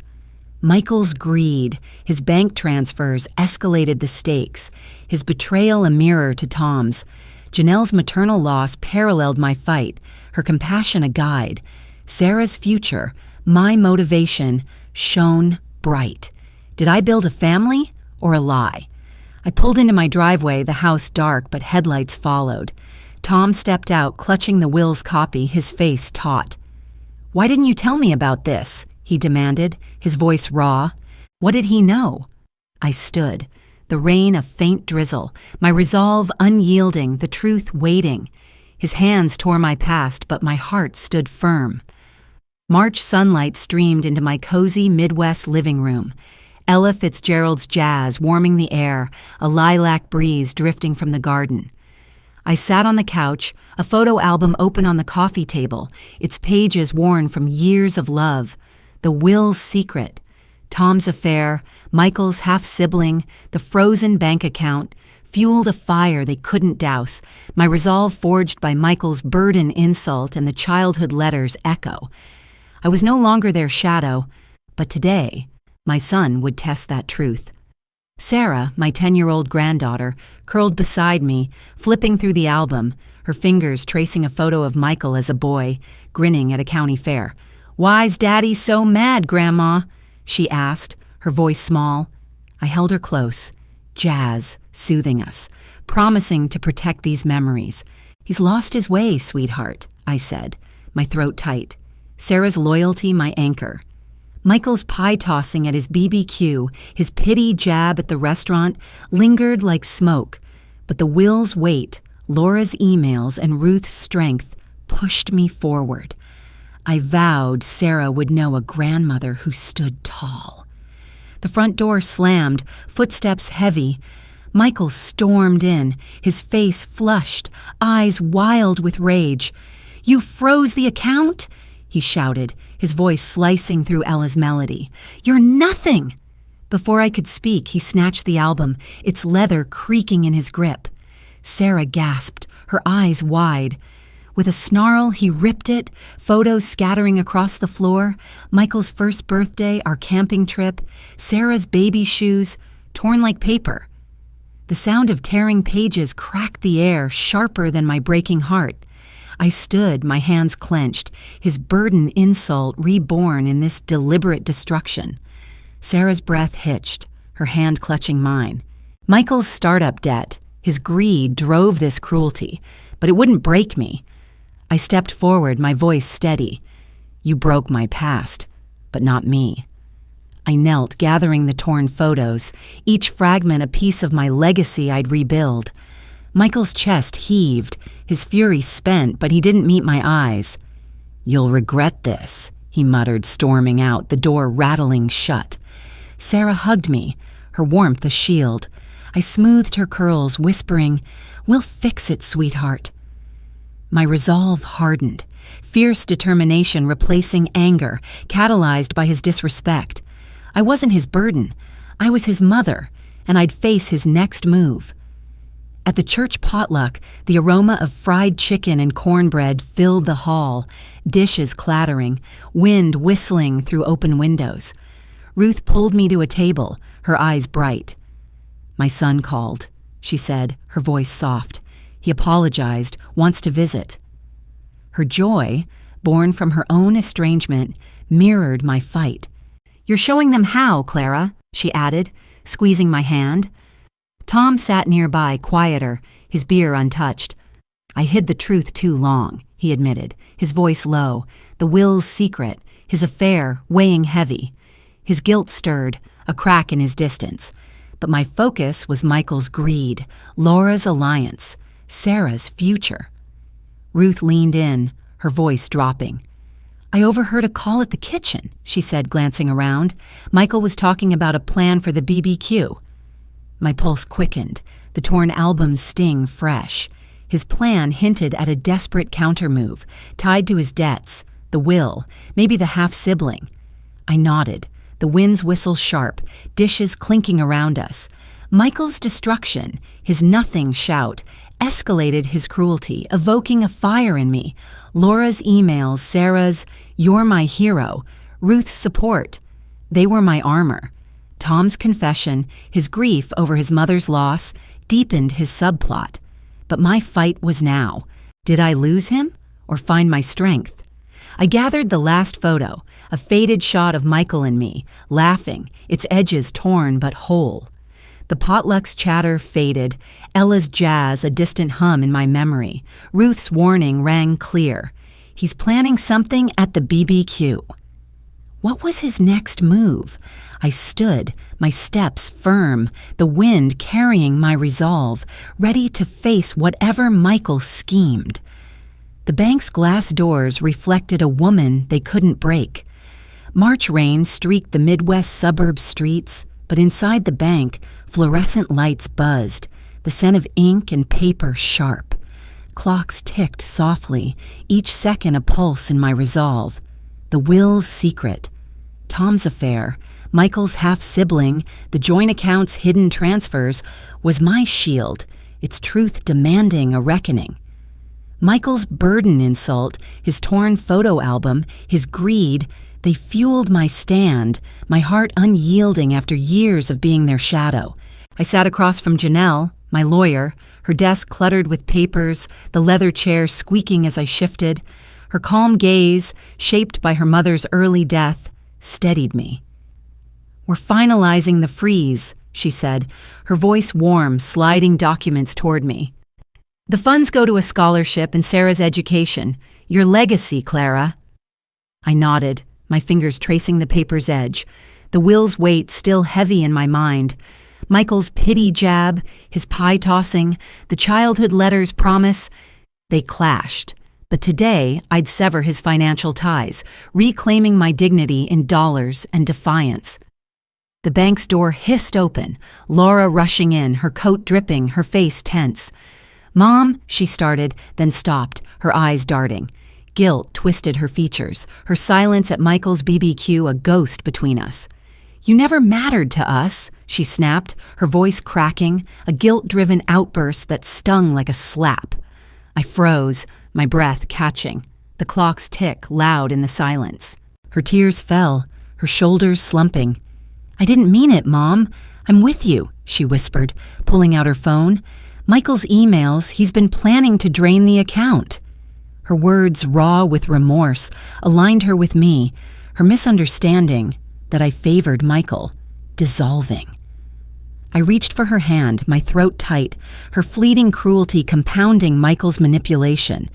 Michael's greed, his bank transfers escalated the stakes, his betrayal a mirror to Tom's. Janelle's maternal loss paralleled my fight, her compassion a guide. Sarah's future, my motivation, shone bright. Did I build a family or a lie? I pulled into my driveway, the house dark, but headlights followed. Tom stepped out, clutching the will's copy, his face taut. "Why didn't you tell me about this?" he demanded, his voice raw. What did he know? I stood, the rain a faint drizzle, my resolve unyielding, the truth waiting. His hands tore my past, but my heart stood firm. March sunlight streamed into my cozy Midwest living room. Ella Fitzgerald's jazz warming the air, a lilac breeze drifting from the garden. I sat on the couch, a photo album open on the coffee table, its pages worn from years of love. The will's secret, Tom's affair, Michael's half-sibling, the frozen bank account, fueled a fire they couldn't douse, my resolve forged by Michael's burden insult and the childhood letters echo. I was no longer their shadow, but today, my son would test that truth. Sarah, my 10-year-old granddaughter, curled beside me, flipping through the album, her fingers tracing a photo of Michael as a boy, grinning at a county fair. "Why's Daddy so mad, Grandma?" she asked, her voice small. I held her close, jazz soothing us, promising to protect these memories. "He's lost his way, sweetheart," I said, my throat tight. Sarah's loyalty my anchor. Michael's pie-tossing at his BBQ, his pity jab at the restaurant, lingered like smoke, but the will's weight, Laura's emails, and Ruth's strength pushed me forward. I vowed Sarah would know a grandmother who stood tall. The front door slammed, footsteps heavy. Michael stormed in, his face flushed, eyes wild with rage. "You froze the account?" he shouted, his voice slicing through Ella's melody. "You're nothing!" Before I could speak, he snatched the album, its leather creaking in his grip. Sarah gasped, her eyes wide. With a snarl, he ripped it, photos scattering across the floor, Michael's first birthday, our camping trip, Sarah's baby shoes, torn like paper. The sound of tearing pages cracked the air, sharper than my breaking heart. I stood, my hands clenched, his burden insult reborn in this deliberate destruction. Sarah's breath hitched, her hand clutching mine. Michael's startup debt, his greed drove this cruelty, but it wouldn't break me. I stepped forward, my voice steady. "You broke my past, but not me." I knelt, gathering the torn photos, each fragment a piece of my legacy I'd rebuild. Michael's chest heaved, his fury spent, but he didn't meet my eyes. "You'll regret this," he muttered, storming out, the door rattling shut. Sarah hugged me, her warmth a shield. I smoothed her curls, whispering, "We'll fix it, sweetheart." My resolve hardened, fierce determination replacing anger, catalyzed by his disrespect. I wasn't his burden. I was his mother, and I'd face his next move. At the church potluck, the aroma of fried chicken and cornbread filled the hall, dishes clattering, wind whistling through open windows. Ruth pulled me to a table, her eyes bright. "My son called," she said, her voice soft. "He apologized, wants to visit." Her joy, born from her own estrangement, mirrored my fight. "You're showing them how, Clara," she added, squeezing my hand. Tom sat nearby, quieter, his beer untouched. "I hid the truth too long," he admitted, his voice low, the will's secret, his affair weighing heavy. His guilt stirred, a crack in his distance. But my focus was Michael's greed, Laura's alliance, Sarah's future. Ruth leaned in, her voice dropping. "I overheard a call at the kitchen," she said, glancing around. Michael was talking about a plan for the BBQ. My pulse quickened, the torn album's sting fresh. His plan hinted at a desperate countermove, tied to his debts, the will, maybe the half-sibling. I nodded, the wind's whistle sharp, dishes clinking around us. Michael's destruction, his nothing shout, escalated his cruelty, evoking a fire in me. Laura's emails, Sarah's "You're my hero," Ruth's support. They were my armor. Tom's confession, his grief over his mother's loss, deepened his subplot. But my fight was now. Did I lose him or find my strength? I gathered the last photo, a faded shot of Michael and me, laughing, its edges torn but whole. The potluck's chatter faded, Ella's jazz a distant hum in my memory. Ruth's warning rang clear. He's planning something at the BBQ. What was his next move? I stood, my steps firm, the wind carrying my resolve, ready to face whatever Michael schemed. The bank's glass doors reflected a woman they couldn't break. March rain streaked the Midwest suburb streets, but inside the bank, fluorescent lights buzzed, the scent of ink and paper sharp. Clocks ticked softly, each second a pulse in my resolve. The will's secret. Tom's affair, Michael's half-sibling, the joint account's hidden transfers, was my shield, its truth demanding a reckoning. Michael's burden insult, his torn photo album, his greed, they fueled my stand, my heart unyielding after years of being their shadow. I sat across from Janelle, my lawyer, her desk cluttered with papers, the leather chair squeaking as I shifted. Her calm gaze, shaped by her mother's early death, steadied me. "We're finalizing the freeze," she said, her voice warm, sliding documents toward me. "The funds go to a scholarship and Sarah's education. Your legacy, Clara." I nodded, my fingers tracing the paper's edge, the will's weight still heavy in my mind. Michael's pity jab, his pie-tossing, the childhood letter's promise, they clashed. But today, I'd sever his financial ties, reclaiming my dignity in dollars and defiance. The bank's door hissed open, Laura rushing in, her coat dripping, her face tense. "Mom," she started, then stopped, her eyes darting. Guilt twisted her features, her silence at Michael's BBQ a ghost between us. "You never mattered to us," she snapped, her voice cracking, a guilt-driven outburst that stung like a slap. I froze, my breath catching, the clock's tick loud in the silence. Her tears fell, her shoulders slumping. "I didn't mean it, Mom. I'm with you," she whispered, pulling out her phone. "Michael's emails, he's been planning to drain the account." Her words, raw with remorse, aligned her with me, her misunderstanding that I favored Michael, dissolving. I reached for her hand, my throat tight, her fleeting cruelty compounding Michael's manipulation.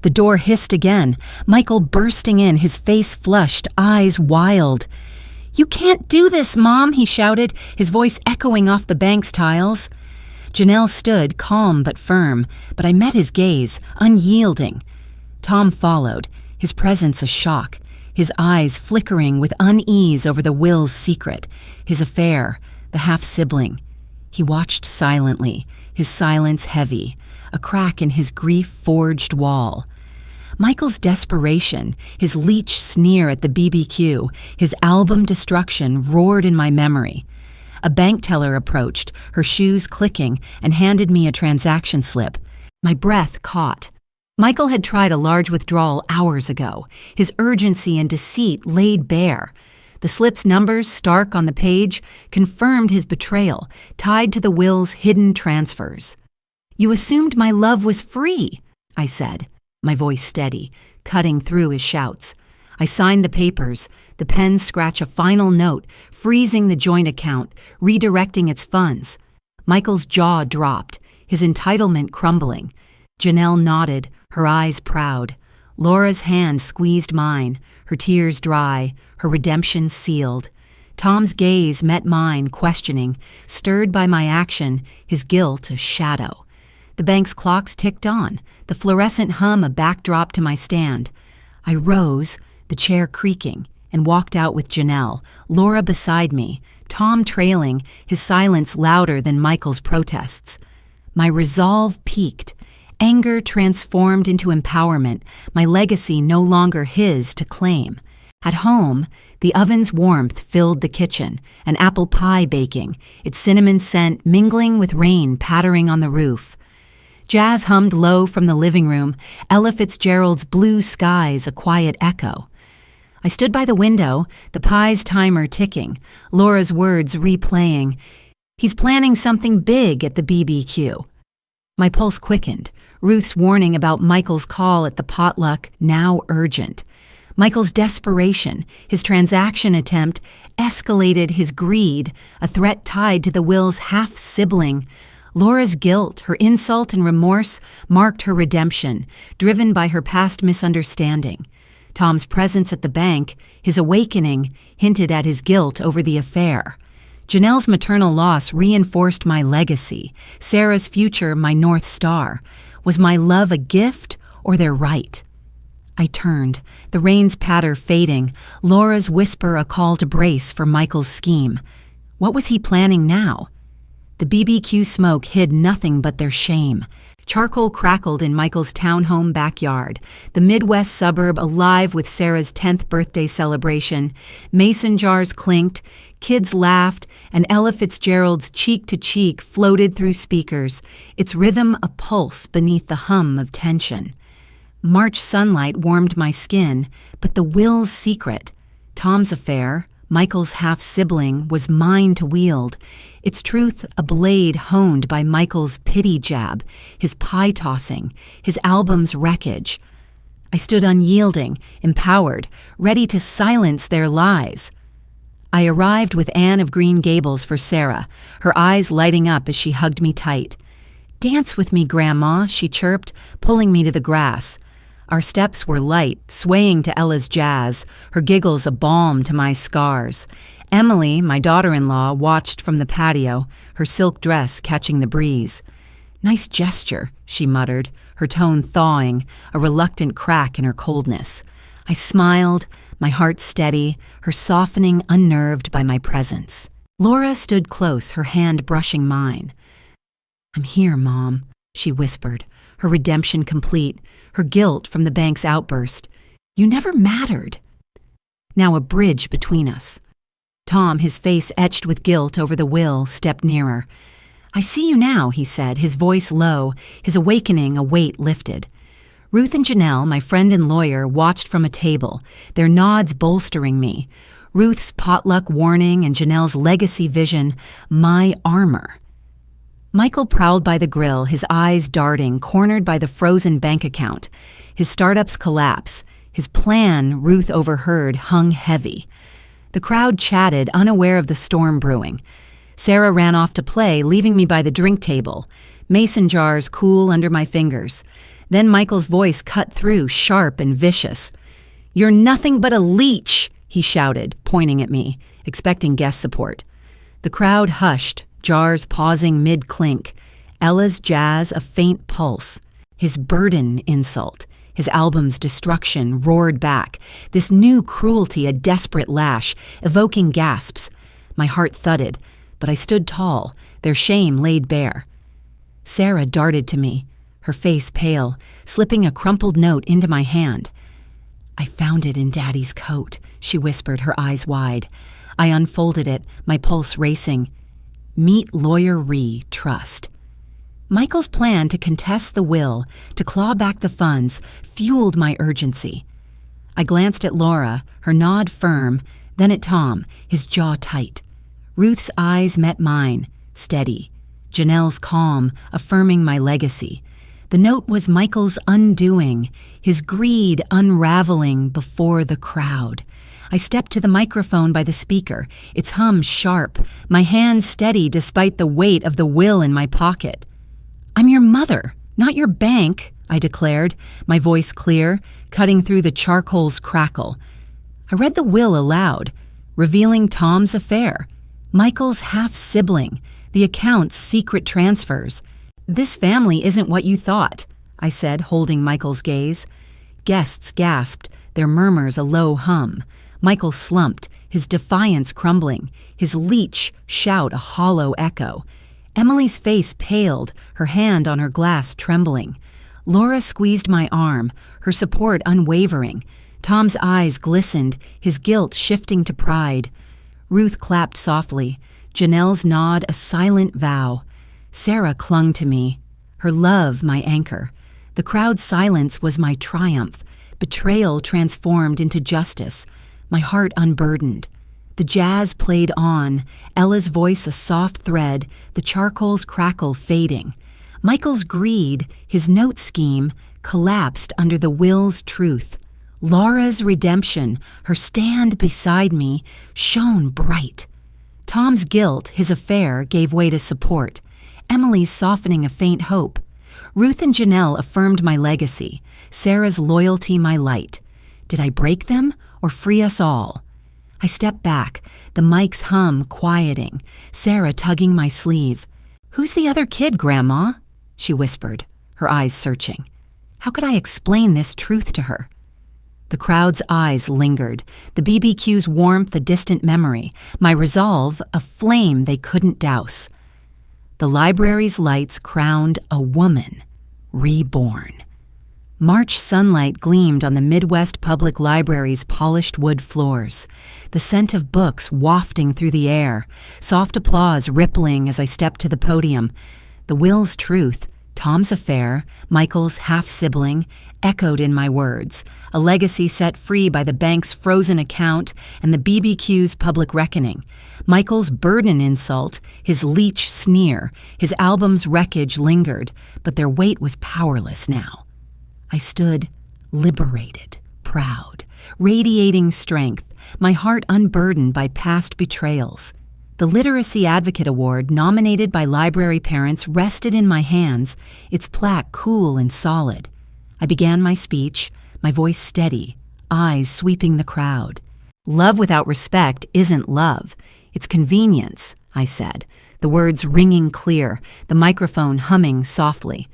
The door hissed again, Michael bursting in, his face flushed, eyes wild. "You can't do this, Mom," he shouted, his voice echoing off the bank's tiles. Janelle stood, calm but firm, but I met his gaze, unyielding. Tom followed, his presence a shock, his eyes flickering with unease over the will's secret, his affair, the half-sibling. He watched silently, his silence heavy, a crack in his grief-forged wall. Michael's desperation, his leech sneer at the BBQ, his album destruction roared in my memory. A bank teller approached, her shoes clicking, and handed me a transaction slip. My breath caught. Michael had tried a large withdrawal hours ago, his urgency and deceit laid bare. The slip's numbers, stark on the page, confirmed his betrayal, tied to the will's hidden transfers. "You assumed my love was free," I said, my voice steady, cutting through his shouts. I signed the papers, the pen scratch a final note, freezing the joint account, redirecting its funds. Michael's jaw dropped, his entitlement crumbling. Janelle nodded, her eyes proud. Laura's hand squeezed mine, her tears dry, her redemption sealed. Tom's gaze met mine, questioning, stirred by my action, his guilt a shadow. The bank's clocks ticked on, the fluorescent hum a backdrop to my stand. I rose, the chair creaking, and walked out with Janelle, Laura beside me, Tom trailing, his silence louder than Michael's protests. My resolve peaked. Anger transformed into empowerment, my legacy no longer his to claim. At home, the oven's warmth filled the kitchen, an apple pie baking, its cinnamon scent mingling with rain pattering on the roof. Jazz hummed low from the living room, Ella Fitzgerald's Blue Skies a quiet echo. I stood by the window, the pie's timer ticking, Laura's words replaying. "He's planning something big at the BBQ." My pulse quickened, Ruth's warning about Michael's call at the potluck now urgent. Michael's desperation, his transaction attempt, escalated his greed, a threat tied to the will's half-sibling. Laura's guilt, her insult and remorse marked her redemption, driven by her past misunderstanding. Tom's presence at the bank, his awakening, hinted at his guilt over the affair. Janelle's maternal loss reinforced my legacy, Sarah's future my North Star. Was my love a gift or their right? I turned, the rain's patter fading, Laura's whisper a call to brace for Michael's scheme. What was he planning now? The BBQ smoke hid nothing but their shame. Charcoal crackled in Michael's townhome backyard, the Midwest suburb alive with Sarah's 10th birthday celebration. Mason jars clinked, kids laughed, and Ella Fitzgerald's cheek-to-cheek floated through speakers, its rhythm a pulse beneath the hum of tension. March sunlight warmed my skin, but the will's secret, Tom's affair, Michael's half-sibling, was mine to wield, its truth a blade honed by Michael's pity jab, his pie-tossing, his album's wreckage. I stood unyielding, empowered, ready to silence their lies. I arrived with Anne of Green Gables for Sarah, her eyes lighting up as she hugged me tight. "Dance with me, Grandma," she chirped, pulling me to the grass. Our steps were light, swaying to Ella's jazz, her giggles a balm to my scars. Emily, my daughter-in-law, watched from the patio, her silk dress catching the breeze. "Nice gesture," she muttered, her tone thawing, a reluctant crack in her coldness. I smiled, my heart steady, her softening unnerved by my presence. Laura stood close, her hand brushing mine. "I'm here, Mom," she whispered, her redemption complete, her guilt from the bank's outburst. "You never mattered." Now a bridge between us. Tom, his face etched with guilt over the will, stepped nearer. "I see you now," he said, his voice low, his awakening a weight lifted. Ruth and Janelle, my friend and lawyer, watched from a table, their nods bolstering me. Ruth's potluck warning and Janelle's legacy vision, my armor. Michael prowled by the grill, his eyes darting, cornered by the frozen bank account. His startup's collapse, his plan, Ruth overheard, hung heavy. The crowd chatted, unaware of the storm brewing. Sarah ran off to play, leaving me by the drink table, mason jars cool under my fingers. Then Michael's voice cut through, sharp and vicious. "You're nothing but a leech," he shouted, pointing at me, expecting guest support. The crowd hushed, jars pausing mid-clink, Ella's jazz a faint pulse. His burden insult, his album's destruction roared back, this new cruelty a desperate lash, evoking gasps. My heart thudded, but I stood tall, their shame laid bare. Sarah darted to me, her face pale, slipping a crumpled note into my hand. "I found it in Daddy's coat," she whispered, her eyes wide. I unfolded it, my pulse racing. "Meet Lawyer Ree, trust." Michael's plan to contest the will, to claw back the funds, fueled my urgency. I glanced at Laura, her nod firm, then at Tom, his jaw tight. Ruth's eyes met mine, steady. Janelle's calm, affirming my legacy. The note was Michael's undoing, his greed unraveling before the crowd. I stepped to the microphone by the speaker, its hum sharp, my hand steady despite the weight of the will in my pocket. "I'm your mother, not your bank," I declared, my voice clear, cutting through the charcoal's crackle. I read the will aloud, revealing Tom's affair, Michael's half-sibling, the account's secret transfers. "This family isn't what you thought," I said, holding Michael's gaze. Guests gasped, their murmurs a low hum. Michael slumped, his defiance crumbling, his leech shout a hollow echo. Emily's face paled, her hand on her glass trembling. Laura squeezed my arm, her support unwavering. Tom's eyes glistened, his guilt shifting to pride. Ruth clapped softly, Janelle's nod a silent vow. Sarah clung to me, her love my anchor. The crowd's silence was my triumph, betrayal transformed into justice, my heart unburdened. The jazz played on, Ella's voice a soft thread, the charcoal's crackle fading. Michael's greed, his note scheme, collapsed under the will's truth. Laura's redemption, her stand beside me, shone bright. Tom's guilt, his affair, gave way to support. Emily's softening a faint hope. Ruth and Janelle affirmed my legacy, Sarah's loyalty my light. Did I break them or free us all? I stepped back, the mic's hum quieting, Sarah tugging my sleeve. "Who's the other kid, Grandma?" she whispered, her eyes searching. How could I explain this truth to her? The crowd's eyes lingered, the BBQ's warmth a distant memory, my resolve a flame they couldn't douse. The library's lights crowned a woman, reborn. March sunlight gleamed on the Midwest Public Library's polished wood floors, the scent of books wafting through the air, soft applause rippling as I stepped to the podium. The will's truth, Tom's affair, Michael's half-sibling, echoed in my words, a legacy set free by the bank's frozen account and the BBQ's public reckoning. Michael's burden insult, his leech sneer, his album's wreckage lingered, but their weight was powerless now. I stood, liberated, proud, radiating strength, my heart unburdened by past betrayals. The Literacy Advocate Award, nominated by library parents, rested in my hands, its plaque cool and solid. I began my speech, my voice steady, eyes sweeping the crowd. "Love without respect isn't love. It's convenience," I said, the words ringing clear, the microphone humming softly.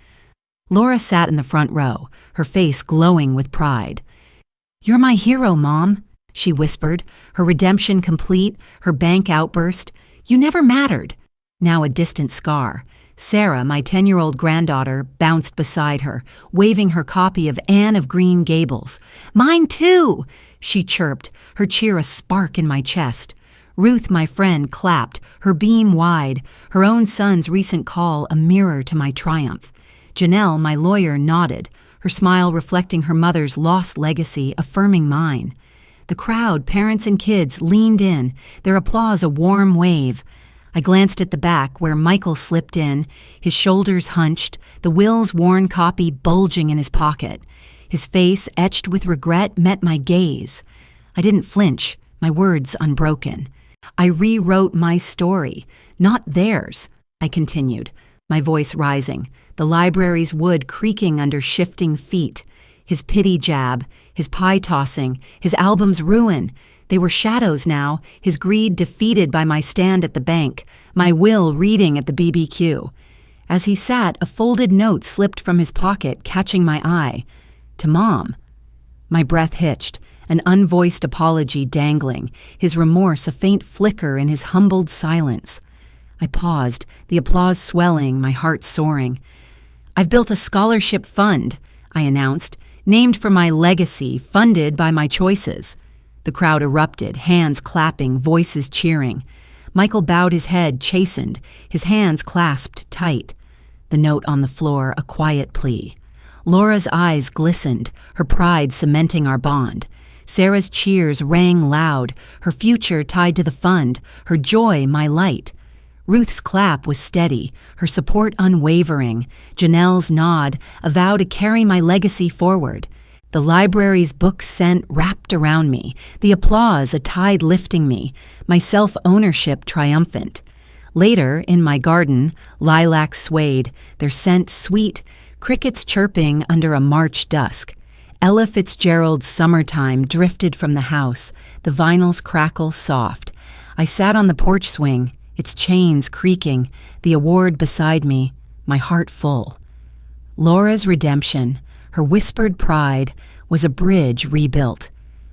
Laura sat in the front row, her face glowing with pride. "You're my hero, Mom," she whispered, her redemption complete, her bank outburst. "You never mattered." Now a distant scar. Sarah, my 10-year-old granddaughter, bounced beside her, waving her copy of Anne of Green Gables. "Mine too," she chirped, her cheer a spark in my chest. Ruth, my friend, clapped, her beam wide, her own son's recent call a mirror to my triumph. Janelle, my lawyer, nodded, her smile reflecting her mother's lost legacy, affirming mine. The crowd, parents and kids, leaned in, their applause a warm wave. I glanced at the back, where Michael slipped in, his shoulders hunched, the will's worn copy bulging in his pocket. His face, etched with regret, met my gaze. I didn't flinch, my words unbroken. I rewrote my story, not theirs, I continued, my voice rising, the library's wood creaking under shifting feet. His pity jab, his pie tossing, his album's ruin. They were shadows now, his greed defeated by my stand at the bank, my will reading at the BBQ. As he sat, a folded note slipped from his pocket, catching my eye. To Mom. My breath hitched, an unvoiced apology dangling, his remorse a faint flicker in his humbled silence. I paused, the applause swelling, my heart soaring. "I've built a scholarship fund," I announced, "named for my legacy, funded by my choices." The crowd erupted, hands clapping, voices cheering. Michael bowed his head, chastened, his hands clasped tight. The note on the floor, a quiet plea. Laura's eyes glistened, her pride cementing our bond. Sarah's cheers rang loud, her future tied to the fund, her joy my light. Ruth's clap was steady, her support unwavering. Janelle's nod, a vow to carry my legacy forward. The library's book scent wrapped around me, the applause a tide lifting me, my self-ownership triumphant. Later, in my garden, lilacs swayed, their scent sweet, crickets chirping under a March dusk. Ella Fitzgerald's Summertime drifted from the house, the vinyls crackle soft. I sat on the porch swing, its chains creaking, the award beside me, my heart full. Laura's redemption, her whispered pride, was a bridge rebuilt.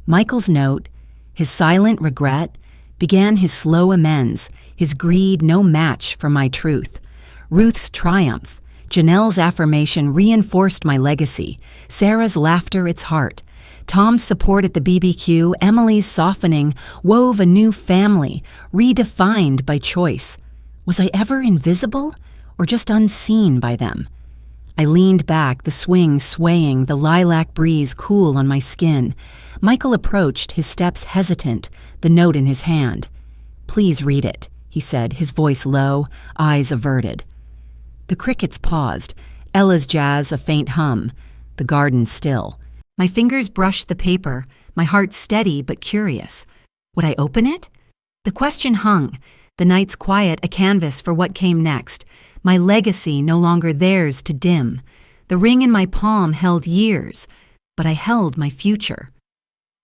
Michael's note, his silent regret, began his slow amends, his greed no match for my truth. Ruth's triumph, Janelle's affirmation reinforced my legacy, Sarah's laughter its heart. Tom's support at the BBQ, Emily's softening, wove a new family, redefined by choice. Was I ever invisible, or just unseen by them? I leaned back, the swing swaying, the lilac breeze cool on my skin. Michael approached, his steps hesitant, the note in his hand. "Please read it," he said, his voice low, eyes averted. The crickets paused, Ella's jazz a faint hum, the garden still. My fingers brushed the paper, my heart steady but curious. Would I open it? The question hung, the night's quiet a canvas for what came next, my legacy no longer theirs to dim. The ring in my palm held years, but I held my future.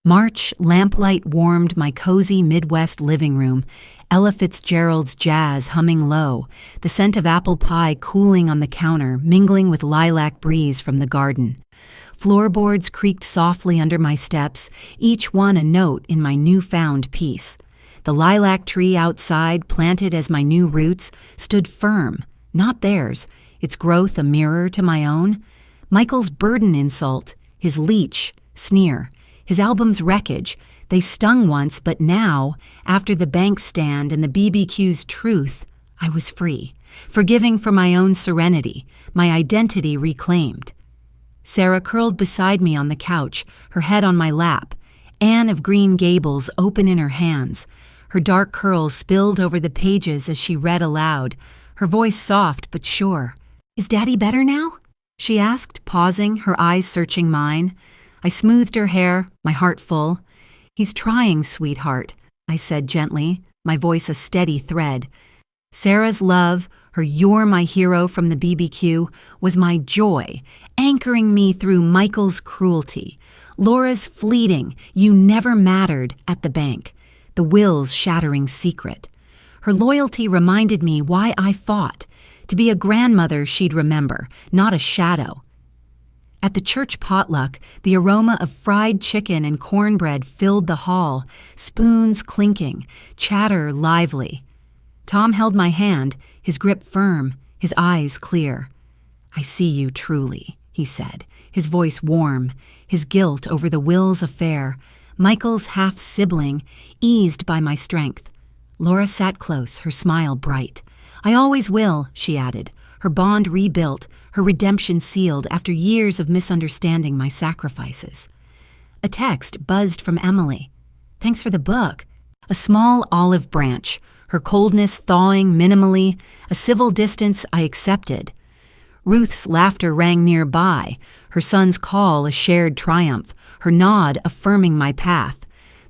March lamplight warmed my cozy Midwest living room, Ella Fitzgerald's jazz humming low, the scent of apple pie cooling on the counter, mingling with lilac breeze from the garden. Floorboards creaked softly under my steps, each one a note in my newfound peace. The lilac tree outside, planted as my new roots, stood firm, not theirs, its growth a mirror to my own. Michael's burden insult, his leech, sneer, his album's wreckage, they stung once, but now, after the bank stand and the BBQ's truth, I was free, forgiving for my own serenity, my identity reclaimed. Sarah curled beside me on the couch, her head on my lap, Anne of Green Gables open in her hands. Her dark curls spilled over the pages as she read aloud, her voice soft but sure. "Is Daddy better now?" she asked, pausing, her eyes searching mine. I smoothed her hair, my heart full. "He's trying, sweetheart," I said gently, my voice a steady thread. Sarah's love, her "you're my hero" from the BBQ, was my joy, anchoring me through Michael's cruelty. Laura's fleeting, "you never mattered" at the bank, the will's shattering secret. Her loyalty reminded me why I fought, to be a grandmother she'd remember, not a shadow. At the church potluck, the aroma of fried chicken and cornbread filled the hall, spoons clinking, chatter lively. Tom held my hand, his grip firm, his eyes clear. "I see you truly," he said, his voice warm, his guilt over the Will's affair, Michael's half-sibling, eased by my strength. Laura sat close, her smile bright. "I always will," she added, her bond rebuilt, her redemption sealed after years of misunderstanding my sacrifices. A text buzzed from Emily. "Thanks for the book." A small olive branch, her coldness thawing minimally, a civil distance I accepted. Ruth's laughter rang nearby, her son's call a shared triumph, her nod affirming my path.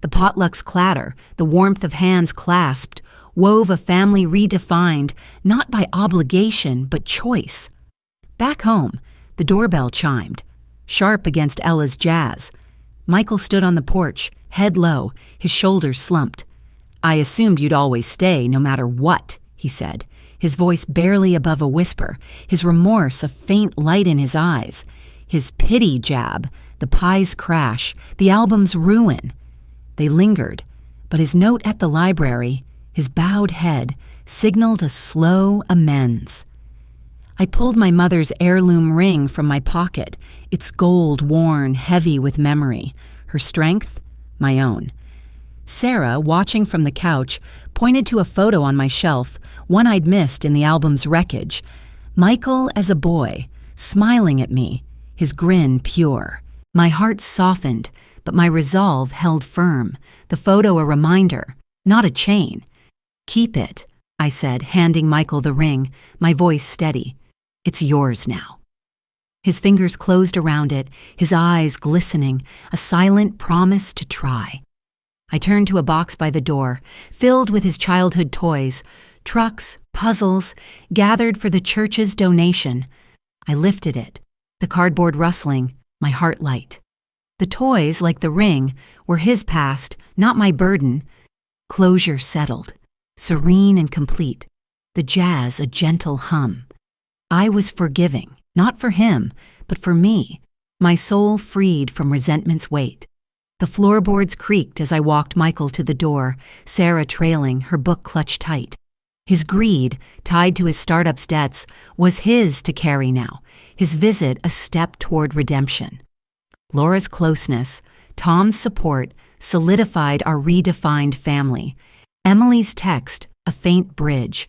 The potluck's clatter, the warmth of hands clasped, wove a family redefined, not by obligation but choice. Back home, the doorbell chimed, sharp against Ella's jazz. Michael stood on the porch, head low, his shoulders slumped. "I assumed you'd always stay, no matter what," he said, his voice barely above a whisper, his remorse a faint light in his eyes, his pity jab, the pie's crash, the album's ruin. They lingered, but his note at the library, his bowed head, signaled a slow amends. I pulled my mother's heirloom ring from my pocket, its gold worn, heavy with memory. Her strength? My own. Sarah, watching from the couch, pointed to a photo on my shelf, one I'd missed in the album's wreckage. Michael as a boy, smiling at me, his grin pure. My heart softened, but my resolve held firm, the photo a reminder, not a chain. "Keep it," I said, handing Michael the ring, my voice steady. "It's yours now." His fingers closed around it, his eyes glistening, a silent promise to try. I turned to a box by the door, filled with his childhood toys, trucks, puzzles, gathered for the church's donation. I lifted it, the cardboard rustling, my heart light. The toys, like the ring, were his past, not my burden. Closure settled, serene and complete. The jazz a gentle hum. I was forgiving, not for him, but for me, my soul freed from resentment's weight. The floorboards creaked as I walked Michael to the door, Sarah trailing, her book clutched tight. His greed, tied to his startup's debts, was his to carry now, his visit a step toward redemption. Laura's closeness, Tom's support, solidified our redefined family. Emily's text, a faint bridge.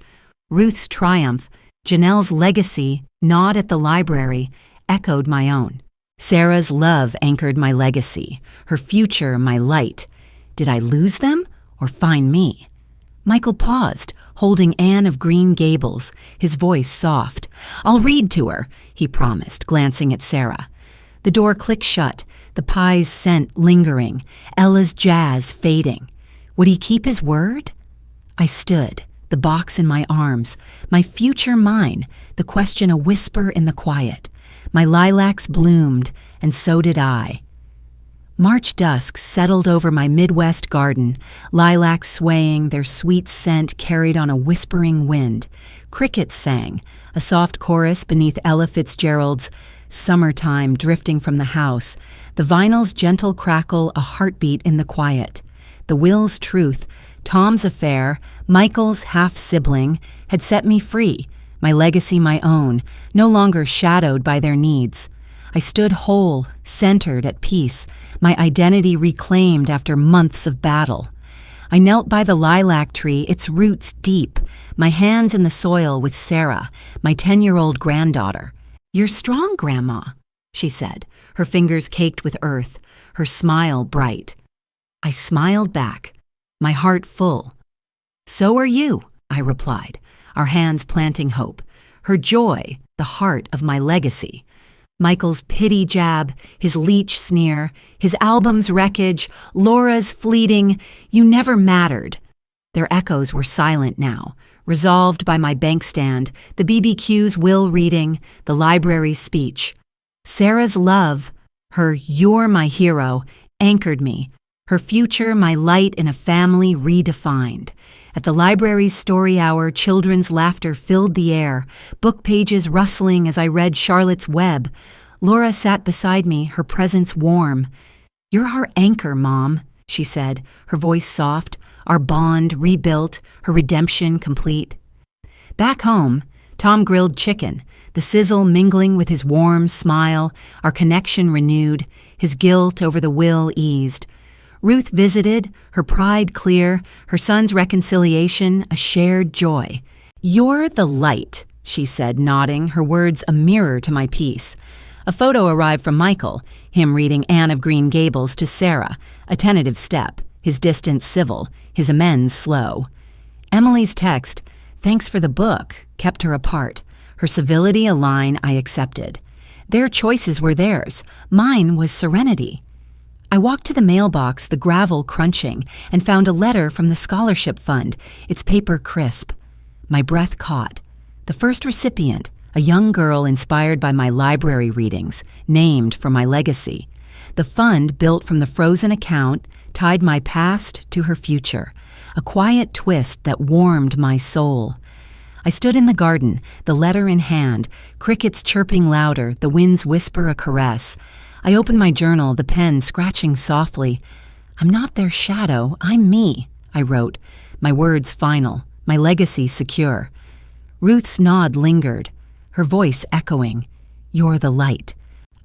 Ruth's triumph, Janelle's legacy, nod at the library, echoed my own. Sarah's love anchored my legacy, her future my light. Did I lose them or find me? Michael paused, holding Anne of Green Gables, his voice soft. "I'll read to her," he promised, glancing at Sarah. The door clicked shut, the pie's scent lingering, Ella's jazz fading. Would he keep his word? I stood, the box in my arms, my future mine, the question a whisper in the quiet. My lilacs bloomed, and so did I. March dusk settled over my Midwest garden, lilacs swaying, their sweet scent carried on a whispering wind. Crickets sang, a soft chorus beneath Ella Fitzgerald's "Summertime" drifting from the house, the vinyl's gentle crackle a heartbeat in the quiet. The will's truth, Tom's affair, Michael's half-sibling, had set me free, my legacy my own, no longer shadowed by their needs. I stood whole, centered, at peace, my identity reclaimed after months of battle. I knelt by the lilac tree, its roots deep, my hands in the soil with Sarah, my 10-year-old granddaughter. "You're strong, Grandma," she said, her fingers caked with earth, her smile bright. I smiled back, my heart full. "So are you," I replied, our hands planting hope, her joy, the heart of my legacy. Michael's pity jab, his leech sneer, his album's wreckage, Laura's fleeting, "You never mattered." Their echoes were silent now, resolved by my bank stand, the BBQ's will reading, the library's speech. Sarah's love, her "you're my hero," anchored me, her future my light in a family redefined. At the library's story hour, children's laughter filled the air, book pages rustling as I read Charlotte's Web. Laura sat beside me, her presence warm. "You're our anchor, Mom," she said, her voice soft, our bond rebuilt, her redemption complete. Back home, Tom grilled chicken, the sizzle mingling with his warm smile, our connection renewed, his guilt over the will eased. Ruth visited, her pride clear, her son's reconciliation a shared joy. "You're the light," she said, nodding, her words a mirror to my peace. A photo arrived from Michael, him reading Anne of Green Gables to Sarah, a tentative step, his distance civil, his amends slow. Emily's text, "Thanks for the book," kept her apart, her civility a line I accepted. Their choices were theirs, mine was serenity. I walked to the mailbox, the gravel crunching, and found a letter from the scholarship fund, its paper crisp. My breath caught. The first recipient, a young girl inspired by my library readings, named for my legacy. The fund, built from the frozen account, tied my past to her future, a quiet twist that warmed my soul. I stood in the garden, the letter in hand, crickets chirping louder, the wind's whisper a caress. I opened my journal, the pen scratching softly. "I'm not their shadow, I'm me," I wrote, my words final, my legacy secure. Ruth's nod lingered, her voice echoing, "You're the light."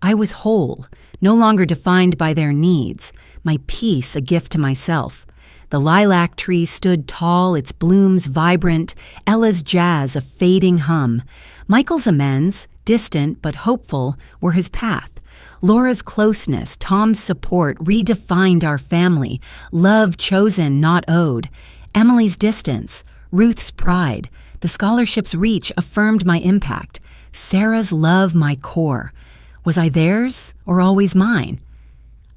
I was whole, no longer defined by their needs, my peace a gift to myself. The lilac tree stood tall, its blooms vibrant, Ella's jazz a fading hum. Michael's amends, distant but hopeful, were his path. Laura's closeness, Tom's support redefined our family, love chosen, not owed. Emily's distance, Ruth's pride, the scholarship's reach affirmed my impact. Sarah's love my core. Was I theirs or always mine?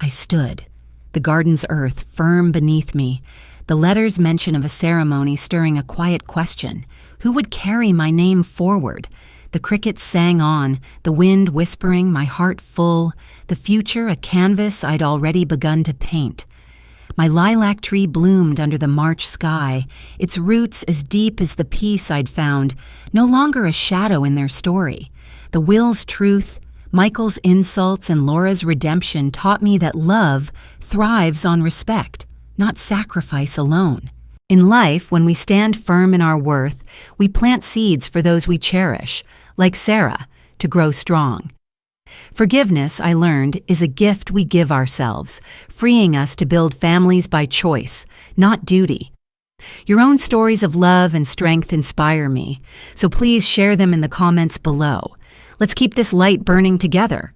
I stood, the garden's earth firm beneath me, the letter's mention of a ceremony stirring a quiet question. Who would carry my name forward? The crickets sang on, the wind whispering, my heart full, the future a canvas I'd already begun to paint. My lilac tree bloomed under the March sky, its roots as deep as the peace I'd found, no longer a shadow in their story. The will's truth, Michael's insults, and Laura's redemption taught me that love thrives on respect, not sacrifice alone. In life, when we stand firm in our worth, we plant seeds for those we cherish, like Sarah, to grow strong. Forgiveness, I learned, is a gift we give ourselves, freeing us to build families by choice, not duty. Your own stories of love and strength inspire me, so please share them in the comments below. Let's keep this light burning together.